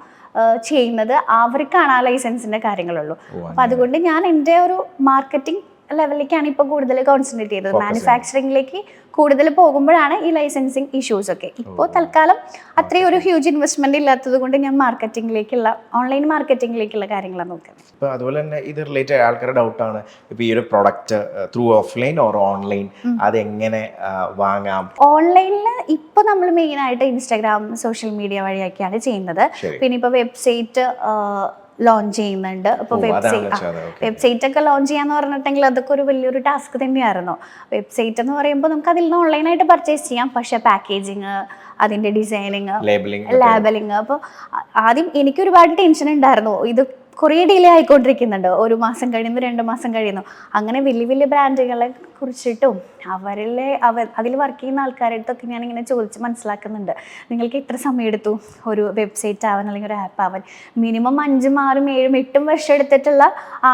ചെയ്യുന്നത് അവർക്കാണ് ആ ലൈസൻസിൻ്റെ കാര്യങ്ങളുള്ളൂ. അപ്പം അതുകൊണ്ട് ഞാൻ എൻ്റെ ഒരു മാർക്കറ്റിംഗ് ലെവലിലേക്കാണ് ഇപ്പോൾ കൂടുതൽ കോൺസെൻട്രേറ്റ് ചെയ്തത്. മാനുഫാക്ചറിംഗിലേക്ക് കൂടുതൽ പോകുമ്പോഴാണ് ഈ ലൈസൻസിങ് ഇഷ്യൂസ് ഒക്കെ. ഇപ്പോൾ തൽക്കാലം അത്രയും ഒരു ഹ്യൂജ് ഇൻവെസ്റ്റ്മെന്റ് ഇല്ലാത്തത് കൊണ്ട് ഞാൻ മാർക്കറ്റിംഗിലേക്കുള്ള ഓൺലൈൻ മാർക്കറ്റിംഗിലേക്കുള്ള കാര്യങ്ങളാണ് നോക്കുന്നത്. ഇപ്പോൾ അതുപോലെ തന്നെ ഇത് റിലേറ്റഡ് ആൾക്കാരുടെ ഡൗട്ടാണ്, ഇപ്പോൾ ഈ ഒരു product through offline or online അതെങ്ങനെ വാങ്ങാം? ഓൺലൈനിൽ ഇപ്പോൾ നമ്മൾ മെയിനായിട്ട് ഇൻസ്റ്റാഗ്രാം, സോഷ്യൽ മീഡിയ വഴിയൊക്കെയാണ് ചെയ്യുന്നത്. പിന്നെ ഇപ്പോൾ വെബ്സൈറ്റ് ലോഞ്ച് ചെയ്യുന്നുണ്ട്. ഇപ്പോൾ വെബ്സൈറ്റ് ഒക്കെ ലോഞ്ച് ചെയ്യാന്ന് പറഞ്ഞിട്ടുണ്ടെങ്കിൽ അതൊക്കെ ഒരു വലിയൊരു ടാസ്ക് തന്നെയായിരുന്നു. വെബ്സൈറ്റ് എന്ന് പറയുമ്പോൾ നമുക്ക് അതിൽ നിന്ന് ഓൺലൈനായിട്ട് പർച്ചേസ് ചെയ്യാം. പക്ഷേ പാക്കേജിങ്, അതിൻ്റെ ഡിസൈനിങ്, ലേബലിങ്, അപ്പോൾ ആദ്യം എനിക്ക് ഒരുപാട് ടെൻഷൻ ഉണ്ടായിരുന്നു. ഇത് കുറേ ഡിലേ ആയിക്കൊണ്ടിരിക്കുന്നുണ്ട്. 1 മാസം കഴിയുന്നു, 2 മാസം കഴിയുന്നു. അങ്ങനെ വലിയ വലിയ ബ്രാൻഡുകളെ കുറിച്ചിട്ടും അതിൽ വർക്ക് ചെയ്യുന്ന ആൾക്കാരുടെ അടുത്തൊക്കെ ഞാനിങ്ങനെ ചോദിച്ച് മനസ്സിലാക്കുന്നുണ്ട്, നിങ്ങൾക്ക് എത്ര സമയം എടുത്തു ഒരു വെബ്സൈറ്റ് ആവാൻ അല്ലെങ്കിൽ ഒരു ആപ്പ് ആവാൻ? മിനിമം 5, 6, 7, 8 വർഷം എടുത്തിട്ടുള്ള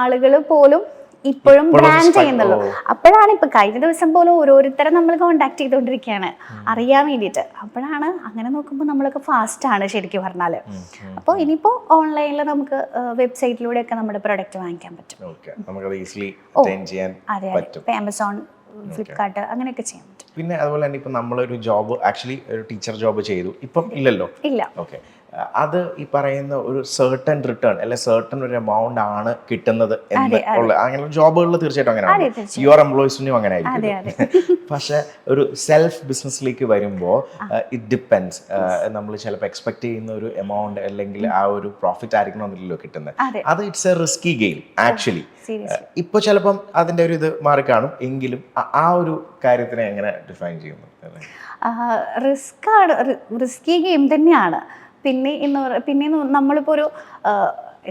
ആളുകൾ പോലും ഇപ്പോഴും ബ്രാൻഡ് ചെയ്യുന്നുള്ളൂ. അപ്പോഴാണ് ഇപ്പൊ കഴിഞ്ഞ ദിവസം പോലും ഓരോരുത്തരെ നമ്മൾ കോണ്ടാക്ട് ചെയ്തുകൊണ്ടിരിക്കുകയാണ് അറിയാൻ വേണ്ടിയിട്ട്. അപ്പോഴാണ് അങ്ങനെ നോക്കുമ്പോൾ നമ്മളൊക്കെ ഫാസ്റ്റ് ആണ് ശരിക്കും പറഞ്ഞാൽ. അപ്പോൾ ഇനിയിപ്പോൾ ഓൺലൈനിൽ നമുക്ക് വെബ്സൈറ്റിലൂടെയൊക്കെ നമ്മുടെ പ്രൊഡക്റ്റ് വാങ്ങിക്കാൻ പറ്റും. അതെ, ഇപ്പൊ ആമസോൺ, ഫ്ലിപ്കാർട്ട് അങ്ങനെയൊക്കെ ചെയ്യാൻ പറ്റും. പിന്നെ അതുപോലെ തന്നെ ഇപ്പം നമ്മളൊരു ജോബ് ആക്ച്വലി ഒരു ടീച്ചർ ജോബ് ചെയ്തു, ഇപ്പം ഇല്ലല്ലോ. ഇല്ല. ഓക്കെ, അത് ഈ പറയുന്ന ഒരു സർട്ടൺ റിട്ടേൺ അല്ലെ സർട്ടൺ ഒരു എമൗണ്ട് ആണ് കിട്ടുന്നത് എന്നുള്ള അങ്ങനെ ജോബുകളിൽ തീർച്ചയായിട്ടും അങ്ങനെയാണ്. യുവർ എംപ്ലോയീസിനും അങ്ങനെ ആയിരിക്കും. പക്ഷെ ഒരു സെൽഫ് ബിസിനസ്സിലേക്ക് വരുമ്പോൾ ഇറ്റ് ഡിപ്പെൻസ്. നമ്മൾ ചിലപ്പോൾ എക്സ്പെക്ട് ചെയ്യുന്ന ഒരു എമൗണ്ട് അല്ലെങ്കിൽ ആ ഒരു പ്രോഫിറ്റ് ആയിരിക്കണമെന്നില്ലല്ലോ കിട്ടുന്നത്. അത് it's A risky game actually. ഇപ്പൊ ചിലപ്പം അതിന്റെ ഒരു ഇത് മാറിക്കാണും. എങ്കിലും ആ ഒരു കാര്യത്തിനെ എങ്ങനെ ഡിഫൈൻ ചെയ്യുന്നു? റിസ്കി ഗെയിം തന്നെയാണ്. പിന്നെ നമ്മളിപ്പോൾ ഒരു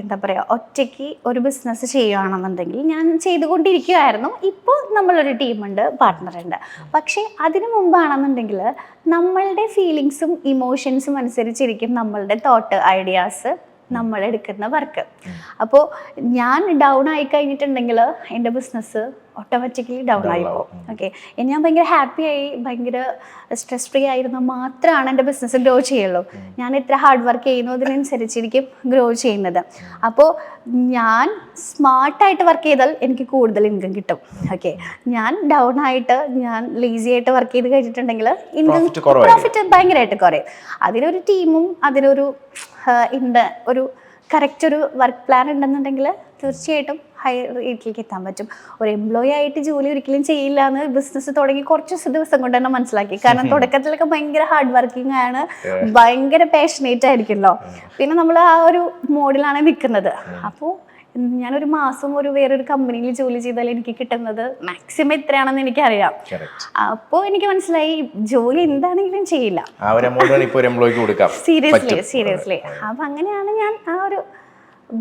എന്താ പറയുക, ഒറ്റയ്ക്ക് ഒരു ബിസിനസ് ചെയ്യുകയാണെന്നുണ്ടെങ്കിൽ ഞാൻ ചെയ്തുകൊണ്ടിരിക്കുകയായിരുന്നു. ഇപ്പോൾ നമ്മളൊരു ടീമുണ്ട്, പാർട്ട്ണറുണ്ട്. പക്ഷേ അതിനു മുമ്പാണെന്നുണ്ടെങ്കിൽ നമ്മളുടെ ഫീലിങ്സും ഇമോഷൻസും അനുസരിച്ചിരിക്കും നമ്മളുടെ തോട്ട്, ഐഡിയാസ്, നമ്മൾ എടുക്കുന്ന വർക്ക്. അപ്പോൾ ഞാൻ ഡൗൺ ആയി കഴിഞ്ഞിട്ടുണ്ടെങ്കിൽ എൻ്റെ ബിസിനസ് ഓട്ടോമാറ്റിക്കലി ഡൗൺ ആയി പോകും. ഓക്കെ, ഞാൻ ഭയങ്കര ഹാപ്പി ആയി, ഭയങ്കര സ്ട്രെസ് ഫ്രീ ആയിരുന്നാൽ മാത്രമാണ് എൻ്റെ ബിസിനസ് ഗ്രോ ചെയ്യുള്ളൂ. ഞാൻ എത്ര ഹാർഡ് വർക്ക് ചെയ്യുന്നതിനനുസരിച്ചിരിക്കും ഗ്രോ ചെയ്യുന്നത്. അപ്പോൾ ഞാൻ സ്മാർട്ടായിട്ട് വർക്ക് ചെയ്താൽ എനിക്ക് കൂടുതൽ ഇൻകം കിട്ടും. ഓക്കെ, ഞാൻ ഡൗൺ ആയിട്ട്, ഞാൻ ലേസി ആയിട്ട് വർക്ക് ചെയ്ത് കഴിഞ്ഞിട്ടുണ്ടെങ്കിൽ ഇൻകം പ്രോഫിറ്റ് ഭയങ്കരമായിട്ട് കുറയും. അതിനൊരു ടീമും അതിനൊരു ഒരു കറക്റ്റ് ഒരു വർക്ക് പ്ലാൻ ഉണ്ടെന്നുണ്ടെങ്കിൽ തീർച്ചയായിട്ടും ഹൈ റേറ്റിലേക്ക് എത്താൻ പറ്റും. ഒരു എംപ്ലോയി ആയിട്ട് ജോലി ഒരിക്കലും ചെയ്യില്ല എന്ന് ബിസിനസ് തുടങ്ങി കുറച്ച് ദിവസം കൊണ്ട് തന്നെ മനസ്സിലാക്കി. കാരണം തുടക്കത്തിലൊക്കെ ഭയങ്കര ഹാർഡ് വർക്കിംഗ് ആണ്, ഭയങ്കര പാഷനേറ്റ് ആയിരിക്കുമല്ലോ. പിന്നെ നമ്മൾ ആ ഒരു മോഡിലാണ് നിൽക്കുന്നത്. അപ്പോൾ ഞാനൊരു മാസം വേറൊരു കമ്പനിയിൽ ജോലി ചെയ്താൽ എനിക്ക് കിട്ടുന്നത് മാക്സിമം എത്രയാണെന്ന് എനിക്കറിയാം. അപ്പോൾ എനിക്ക് മനസ്സിലായി ജോലി എന്താണെങ്കിലും ചെയ്യില്ല. സീരിയസ്ലി. അപ്പം അങ്ങനെയാണ് ഞാൻ ആ ഒരു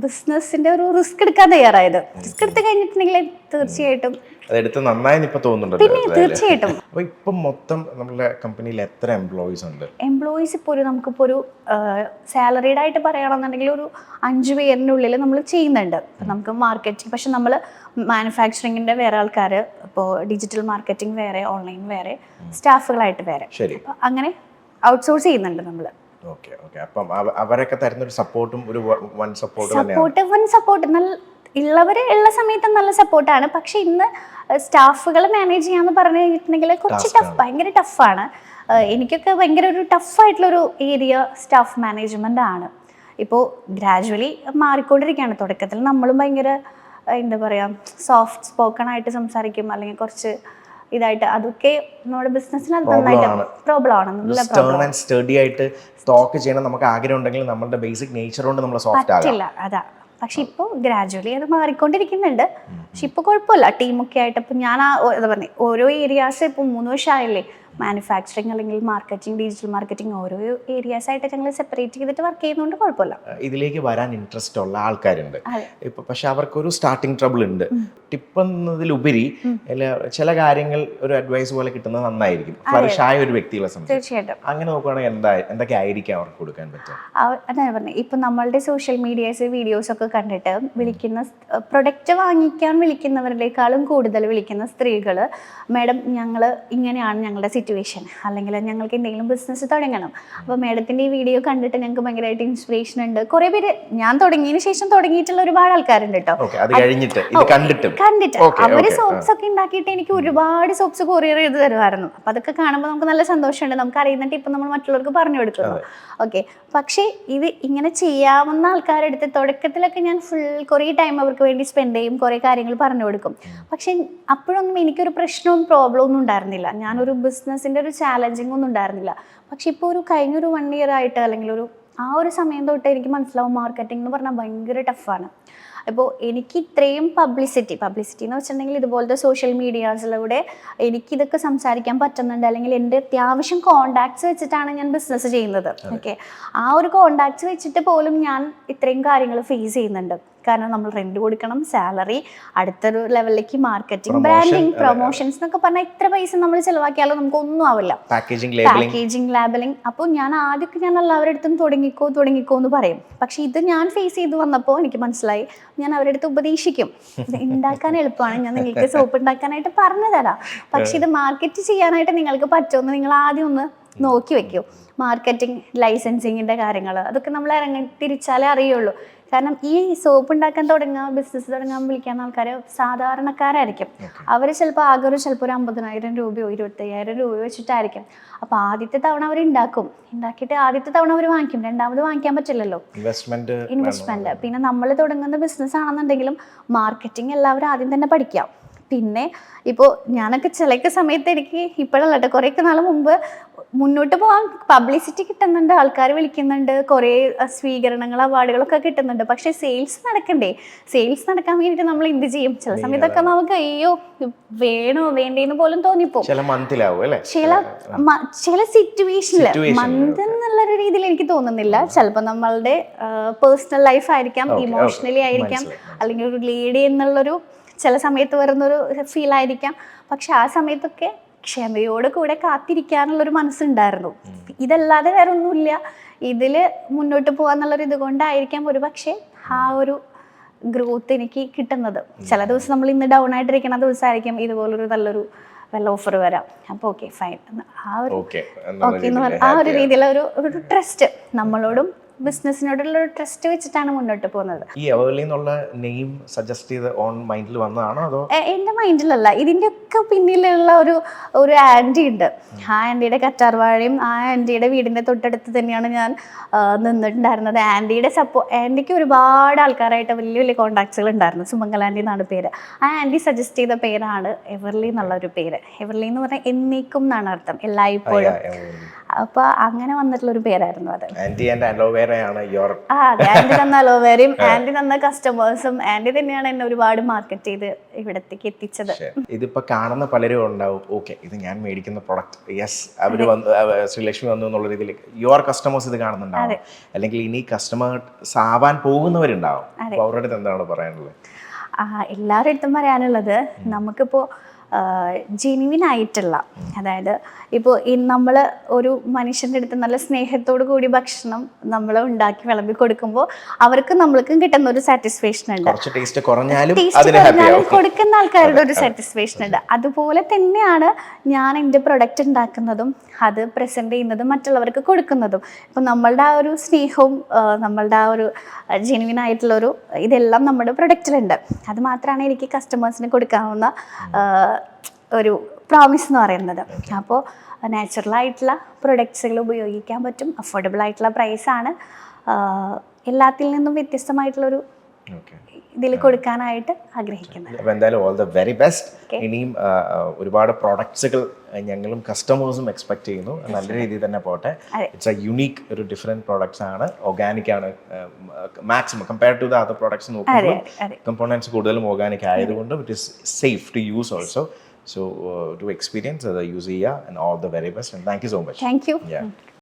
ബിസിനസിന്റെ ഒരു റിസ്ക് എടുക്കാൻ തയ്യാറായത്. റിസ്ക് എടുത്ത് കഴിഞ്ഞിട്ടുണ്ടെങ്കിൽ തീർച്ചയായിട്ടും അതെടുത്ത് നന്നായി ഇപ്പൊ തോന്നുന്നുണ്ട്. പിന്നെ തീർച്ചയായിട്ടും. അപ്പോൾ ഇപ്പം മൊത്തം നമ്മുടെ കമ്പനിയിൽ എത്ര എംപ്ലോയീസ് ഉണ്ട്? എംപ്ലോയീസ് ഇപ്പോൾ നമുക്കിപ്പോൾ ഒരു സാലറീഡ് ആയിട്ട് പറയുകയാണെന്നുണ്ടെങ്കിൽ ഒരു 5 പേരിൻ്റെ ഉള്ളിൽ നമ്മൾ ചെയ്യുന്നുണ്ട്. നമുക്ക് മാർക്കറ്റിംഗ്, പക്ഷെ നമ്മൾ മാനുഫാക്ചറിങ്ങിൻ്റെ വേറെ ആൾക്കാർ, ഇപ്പോൾ ഡിജിറ്റൽ മാർക്കറ്റിംഗ് വേറെ, ഓൺലൈൻ വേറെ, സ്റ്റാഫുകളായിട്ട് വേറെ, അപ്പോൾ അങ്ങനെ ഔട്ട്സോഴ്സ് ചെയ്യുന്നുണ്ട് നമ്മൾ. Okay okay. അപ്പം അവരൊക്കെ തരുന്നൊരു സപ്പോർട്ടും ഒരു വൺ സപ്പോർട്ട് നല്ല ഉള്ള സമയത്ത് നല്ല സപ്പോർട്ടാണ്. പക്ഷെ ഇന്ന് സ്റ്റാഫുകൾ മാനേജ് ചെയ്യാന്ന് പറഞ്ഞു കഴിഞ്ഞിട്ടുണ്ടെങ്കിൽ കുറച്ച് ഭയങ്കര ടഫാണ്. എനിക്കൊക്കെ ഭയങ്കര ഒരു ടഫായിട്ടുള്ളൊരു ഏരിയ സ്റ്റാഫ് മാനേജ്മെൻ്റ് ആണ്. ഇപ്പോൾ ഗ്രാജുവലി മാറിക്കൊണ്ടിരിക്കുകയാണ്. തുടക്കത്തിൽ നമ്മളും ഭയങ്കര എന്താ പറയുക, സോഫ്റ്റ് സ്പോക്കൺ ആയിട്ട് സംസാരിക്കും, അല്ലെങ്കിൽ കുറച്ച് ഇതായിട്ട്, അതൊക്കെ നമ്മുടെ ബിസിനസ്സിന് അത് നന്നായിട്ട് പ്രോബ്ലം ആണ്. നമുക്ക് ആഗ്രഹം ഉണ്ടെങ്കിൽ നമ്മുടെ ബേസിക് നേച്ചർ കൊണ്ട് നമ്മൾ സോഫ്റ്റ് ആകില്ല. അതാ. പക്ഷെ ഇപ്പോൾ ഗ്രാജുവലി അത് മാറിക്കൊണ്ടിരിക്കുന്നുണ്ട്. പക്ഷെ ഇപ്പോൾ കുഴപ്പമില്ല, ടീമൊക്കെ ആയിട്ട്. ഇപ്പം ഞാൻ എന്താ പറയുക, ഓരോ ഏരിയാസ് ഇപ്പോൾ 3 വർഷമായില്ലേ, മാനുഫാക്ചറിങ് അല്ലെങ്കിൽ മാർക്കറ്റിംഗ്, ഡിജിറ്റൽ മാർക്കറ്റിംഗ്, ഓരോ ഏരിയാസ് ആയിട്ട് ഞങ്ങൾ സെപ്പറേറ്റ് ചെയ്തിട്ട് വർക്ക് ചെയ്യുന്നതുകൊണ്ട് കുഴപ്പമില്ല. ഇതിലേക്ക് വരാൻ ഇൻട്രസ്റ്റ് ഉള്ള ആൾക്കാരുണ്ട് ഇപ്പൊ, പക്ഷെ അവർക്കൊരു സ്റ്റാർട്ടിങ് ട്രബിൾ ഉണ്ട്. ടിപ്പ് എന്നതിലുപരി ചില കാര്യങ്ങൾ ഒരു അഡ്വൈസ് പോലെ കിട്ടുന്നത് നന്നായിരിക്കും ഫ്ലറിഷായ ഒരു വ്യക്തികളെ സംബന്ധിച്ച്. തീർച്ചയായിട്ടും അങ്ങനെ നോക്കുകയാണെങ്കിൽ എന്തൊക്കെ ആയിരിക്കും അവർക്ക് കൊടുക്കാൻ പറ്റുക? അതാണ് പറഞ്ഞത്. ഇപ്പൊ നമ്മളുടെ സോഷ്യൽ മീഡിയാസ്, വീഡിയോസ് ഒക്കെ കണ്ടിട്ട് വിളിക്കുന്ന, പ്രൊഡക്റ്റ് വാങ്ങിക്കാൻ വിളിക്കുന്നവരിലേക്കാളും കൂടുതൽ വിളിക്കുന്ന സ്ത്രീകൾ, മാഡം ഞങ്ങൾ ഇങ്ങനെയാണ് ഞങ്ങളുടെ സിറ്റുവേഷൻ, അല്ലെങ്കിൽ ഞങ്ങൾക്ക് എന്തെങ്കിലും ബിസിനസ് തുടങ്ങണം, അപ്പോൾ മാഡത്തിൻ്റെ ഈ വീഡിയോ കണ്ടിട്ട് ഞങ്ങൾക്ക് ഭയങ്കരമായിട്ട് ഇൻസ്പിറേഷൻ ഉണ്ട്. കുറേ പേര് ഞാൻ തുടങ്ങിയതിന് ശേഷം തുടങ്ങിയിട്ടുള്ള ഒരുപാട് ആൾക്കാരുണ്ട് കേട്ടോ. കണ്ടിട്ട് അവര് സോപ്സ് ഒക്കെ ഉണ്ടാക്കിയിട്ട് എനിക്ക് ഒരുപാട് സോപ്സ് കൊറിയർ ചെയ്ത് തരുമായിരുന്നു. അപ്പൊ അതൊക്കെ കാണുമ്പോൾ നമുക്ക് നല്ല സന്തോഷമുണ്ട്. നമുക്ക് അറിയുന്ന ടിപ്പ് നമ്മൾ മറ്റുള്ളവർക്ക് പറഞ്ഞു കൊടുക്കുന്നു. ഓക്കെ, പക്ഷേ ഇത് ഇങ്ങനെ ചെയ്യാവുന്ന ആൾക്കാരുടെ അടുത്ത് തുടക്കത്തിലൊക്കെ ഞാൻ കുറേ ടൈം അവർക്ക് വേണ്ടി സ്പെൻഡ് ചെയ്യും, കുറേ കാര്യങ്ങൾ പറഞ്ഞു കൊടുക്കും. പക്ഷെ അപ്പോഴൊന്നും എനിക്കൊരു പ്രശ്നവും പ്രോബ്ലം ഒന്നും ഉണ്ടായിരുന്നില്ല. ഞാനൊരു ബിസിനസ്സിൻ്റെ ഒരു ചാലഞ്ചിങ് ഒന്നും ഉണ്ടായിരുന്നില്ല. പക്ഷെ ഇപ്പോൾ കഴിഞ്ഞൊരു 1 year ആയിട്ട്, അല്ലെങ്കിൽ ആ ഒരു സമയം തൊട്ട് എനിക്ക് മനസ്സിലാവും മാർക്കറ്റിംഗ് എന്ന് പറഞ്ഞാൽ ഭയങ്കര ടഫാണ്. അപ്പോൾ എനിക്ക് ഇത്രയും പബ്ലിസിറ്റി എന്ന് വെച്ചിട്ടുണ്ടെങ്കിൽ ഇതുപോലത്തെ സോഷ്യൽ മീഡിയാസിലൂടെ എനിക്കിതൊക്കെ സംസാരിക്കാൻ പറ്റുന്നുണ്ട്, അല്ലെങ്കിൽ എൻ്റെ അത്യാവശ്യം കോണ്ടാക്ട്സ് വെച്ചിട്ടാണ് ഞാൻ ബിസിനസ് ചെയ്യുന്നത്. ഓക്കെ, ആ ഒരു കോണ്ടാക്ട്സ് വെച്ചിട്ട് പോലും ഞാൻ ഇത്രയും കാര്യങ്ങൾ ഫേസ് ചെയ്യുന്നുണ്ട്. കാരണം നമ്മൾ റെന്റ് കൊടുക്കണം, സാലറി, അടുത്തൊരു ലെവലിലേക്ക് മാർക്കറ്റിംഗ്, ബ്രാൻഡിങ്, പ്രൊമോഷൻസ് എന്നൊക്കെ പറഞ്ഞാൽ ഇത്ര പൈസ നമ്മൾ ചിലവാക്കിയാലും നമുക്ക് ഒന്നും ആവില്ല. Packaging, labelling. അപ്പോൾ ഞാൻ ആദ്യമൊക്കെ എല്ലാവരുടെ അടുത്തും തുടങ്ങിക്കോ എന്ന് പറയും. പക്ഷെ ഇത് ഞാൻ ഫേസ് ചെയ്ത് വന്നപ്പോൾ എനിക്ക് മനസ്സിലായി, ഞാൻ അവരുടെ അടുത്ത് ഉപദേശിക്കും, ഇത് ഉണ്ടാക്കാൻ എളുപ്പമാണ്, ഞാൻ നിങ്ങൾക്ക് സോപ്പ് ഉണ്ടാക്കാനായിട്ട് പറഞ്ഞു തരാം, പക്ഷെ ഇത് മാർക്കറ്റ് ചെയ്യാനായിട്ട് നിങ്ങൾക്ക് പറ്റുമെന്ന് നിങ്ങൾ ആദ്യം ഒന്ന് നോക്കി വെക്കൂ. മാർക്കറ്റിംഗ്, ലൈസൻസിങ്ങിൻ്റെ കാര്യങ്ങൾ, അതൊക്കെ നമ്മൾ തിരിച്ചാലേ അറിയുള്ളൂ. കാരണം ഈ സോപ്പ് ഉണ്ടാക്കാൻ ബിസിനസ് തുടങ്ങാൻ വിളിക്കുന്ന ആൾക്കാർ സാധാരണക്കാരായിരിക്കും. അവർ ചിലപ്പോൾ ആകെ ഒരു 50,000 രൂപയോ 25,000 രൂപയോ വെച്ചിട്ടായിരിക്കും. അപ്പോൾ ആദ്യത്തെ തവണ അവർ ഉണ്ടാക്കിയിട്ട് ആദ്യത്തെ തവണ അവർ വാങ്ങിക്കും, രണ്ടാമത് വാങ്ങിക്കാൻ പറ്റില്ലല്ലോ, ഇൻവെസ്റ്റ്മെന്റ്. പിന്നെ നമ്മൾ തുടങ്ങുന്ന ബിസിനസ് ആണെന്നുണ്ടെങ്കിലും മാർക്കറ്റിംഗ് എല്ലാവരും ആദ്യം തന്നെ പഠിക്കാം. പിന്നെ ഇപ്പോൾ ഞാനൊക്കെ ചില സമയത്ത് എനിക്ക് ഇപ്പോഴല്ല കേട്ടോ, കുറേയൊക്കെ നാൾ മുമ്പ് മുന്നോട്ട് പോകാൻ പബ്ലിസിറ്റി കിട്ടുന്നുണ്ട്, ആൾക്കാർ വിളിക്കുന്നുണ്ട്, കുറേ സ്വീകരണങ്ങൾ അവാർഡുകളൊക്കെ കിട്ടുന്നുണ്ട്. പക്ഷേ സെയിൽസ് നടക്കണ്ടേ? സെയിൽസ് നടക്കാൻ വേണ്ടിയിട്ട് നമ്മൾ എന്ത് ചെയ്യും? ചില സമയത്തൊക്കെ നമുക്ക് അയ്യോ വേണോ വേണ്ടേന്ന് പോലും തോന്നിപ്പോ. ചില സിറ്റുവേഷനിൽ മന്ത് എന്നുള്ളൊരു രീതിയിൽ എനിക്ക് തോന്നുന്നില്ല. ചിലപ്പോൾ നമ്മളുടെ പേഴ്സണൽ ലൈഫ് ആയിരിക്കാം, ഇമോഷണലി ആയിരിക്കാം, അല്ലെങ്കിൽ ഒരു ലേഡി എന്നുള്ളൊരു ചില സമയത്ത് വരുന്നൊരു ഫീൽ ആയിരിക്കാം. പക്ഷെ ആ സമയത്തൊക്കെ ക്ഷമയോട് കൂടെ കാത്തിരിക്കാനുള്ളൊരു മനസ്സുണ്ടായിരുന്നു. ഇതല്ലാതെ വേറെ ഒന്നുമില്ല. ഇതിൽ മുന്നോട്ട് പോകാന്നുള്ളൊരു ഇതുകൊണ്ടായിരിക്കാം ഒരു പക്ഷേ ആ ഒരു ഗ്രോത്ത് എനിക്ക് കിട്ടുന്നത്. ചില ദിവസം നമ്മൾ ഇന്ന് ഡൗൺ ആയിട്ടിരിക്കുന്ന ദിവസമായിരിക്കും ഇതുപോലൊരു നല്ലൊരു വല്ല ഓഫർ വരാം. അപ്പോൾ ഓക്കെ ഫൈൻ, ആ ഒരു ഓക്കെ എന്ന് പറഞ്ഞാൽ ആ ഒരു രീതിയിലുള്ള ഒരു ട്രസ്റ്റ്, നമ്മളോടും ബിസിനസ്സിനോടുള്ള ഒരു ട്രസ്റ്റ് വെച്ചിട്ടാണ് മുന്നോട്ട് പോകുന്നത്. ഈ എവർലി എന്നുള്ള നെയിം സജസ്റ്റ് ചെയ്ത് ഓൺ മൈൻഡിൽ വന്നതാണോ അതോ? എൻ്റെ മൈൻഡിലല്ല, ഇതിൻ്റെ ഒക്കെ പിന്നിലുള്ള ഒരു ആൻറ്റി ഉണ്ട്. ആ ആൻറ്റിയുടെ കറ്റാർവാഴയും ആ ആൻറ്റിയുടെ വീടിൻ്റെ തൊട്ടടുത്ത് തന്നെയാണ് ഞാൻ നിന്നിട്ടുണ്ടായിരുന്നത്. ആൻറ്റിക്ക് ഒരുപാട് ആൾക്കാരായിട്ട് വലിയ വലിയ കോൺടാക്ട്സുകൾ ഉണ്ടായിരുന്നു. സുമംഗല ആൻറ്റി എന്നാണ് പേര്. ആ ആൻറ്റി സജസ്റ്റ് ചെയ്ത പേരാണ് എവർലി എന്നുള്ളൊരു പേര്. എവർലി എന്ന് പറഞ്ഞാൽ എന്നേക്കും എന്നാണ് അർത്ഥം, എല്ലായ്പ്പോഴും. അപ്പോൾ അങ്ങനെ വന്നിട്ടുള്ളൊരു പേരായിരുന്നു അത്. ആൻറ്റി തന്ന അലോവേരയും ആൻറ്റി തന്ന കസ്റ്റമേഴ്സും ആൻറ്റി തന്നെയാണ് എന്നെ ഒരുപാട് മാർക്കറ്റ് ചെയ്ത് ഇവിടത്തേക്ക് എത്തിച്ചത്. ഇതിപ്പോ കാണുന്ന പലരും ഉണ്ടാവും, ഓക്കെ ഇത് ഞാൻ മേടിക്കുന്ന പ്രൊഡക്റ്റ്, യെസ് അവര് വന്നു, ശ്രീലക്ഷ്മി വന്നു എന്നുള്ള രീതിയിൽ യുവർ കസ്റ്റമേഴ്സ് ഇത് കാണുന്നുണ്ടാവും, അല്ലെങ്കിൽ ഇനി കസ്റ്റമേഴ്സ് ആവാൻ പോകുന്നവരുണ്ടാവും. അപ്പോൾ അവരുടെ അടുത്ത് എന്താണ് പറയാനുള്ളത്? എല്ലാവരുടെ അടുത്തും പറയാനുള്ളത്, നമുക്കിപ്പോൾ ജെന്യുവിൻ ആയിട്ടുള്ള, അതായത് ഇപ്പോൾ നമ്മൾ ഒരു മനുഷ്യൻ്റെ അടുത്ത് നല്ല സ്നേഹത്തോടു കൂടി ഭക്ഷണം നമ്മൾ ഉണ്ടാക്കി വിളമ്പി കൊടുക്കുമ്പോൾ അവർക്ക് നമ്മൾക്കും കിട്ടുന്ന ഒരു സാറ്റിസ്ഫാക്ഷൻ ഉണ്ട്. ടേസ്റ്റ് കുറഞ്ഞാലും കൊടുക്കുന്ന ആൾക്കാരുടെ ഒരു സാറ്റിസ്ഫാക്ഷൻ ഉണ്ട്. അതുപോലെ തന്നെയാണ് ഞാൻ എൻ്റെ പ്രൊഡക്റ്റ് ഉണ്ടാക്കുന്നതും അത് പ്രസൻറ്റ് ചെയ്യുന്നതും മറ്റുള്ളവർക്ക് കൊടുക്കുന്നതും. ഇപ്പം നമ്മളുടെ ആ ഒരു സ്നേഹവും നമ്മളുടെ ആ ഒരു ജെന്യുവിൻ ആയിട്ടുള്ളൊരു ഇതെല്ലാം നമ്മുടെ പ്രൊഡക്റ്റിലുണ്ട്. അത് മാത്രമാണ് എനിക്ക് കസ്റ്റമേഴ്സിന് കൊടുക്കാവുന്ന ഒരു പ്രോമിസ് എന്ന് പറയുന്നത്. അപ്പോൾ നാച്ചുറലായിട്ടുള്ള പ്രൊഡക്ട്സുകൾ ഉപയോഗിക്കാൻ പറ്റും, അഫോർഡബിൾ ആയിട്ടുള്ള പ്രൈസാണ്, എല്ലാത്തിൽ നിന്നും വ്യത്യസ്തമായിട്ടുള്ളൊരു ഇതിൽ കൊടുക്കാനായിട്ട് ആഗ്രഹിക്കുന്നത്. അപ്പോൾ എന്തായാലും ഓൾ ദ വെരി ബെസ്റ്റ്. ഇനിയും ഒരുപാട് പ്രോഡക്ട്സുകൾ ഞങ്ങളും കസ്റ്റമേഴ്സും എക്സ്പെക്ട് ചെയ്യുന്നു. നല്ല രീതിയിൽ തന്നെ പോട്ടെ. ഇറ്റ്സ് എ യുണീക്ക് ഒരു ഡിഫറെൻറ്റ് പ്രോഡക്ട്സ് ആണ്, ഓർഗാനിക് ആണ് maximum compare to the other products നോക്കുമ്പോൾ. കമ്പോണൻസ് കൂടുതലും ഓർഗാനിക് ആയതുകൊണ്ട് it is safe to use also. So to experience use ചെയ്യുക, and all the very best, and thank you so much. Thank you. Yeah.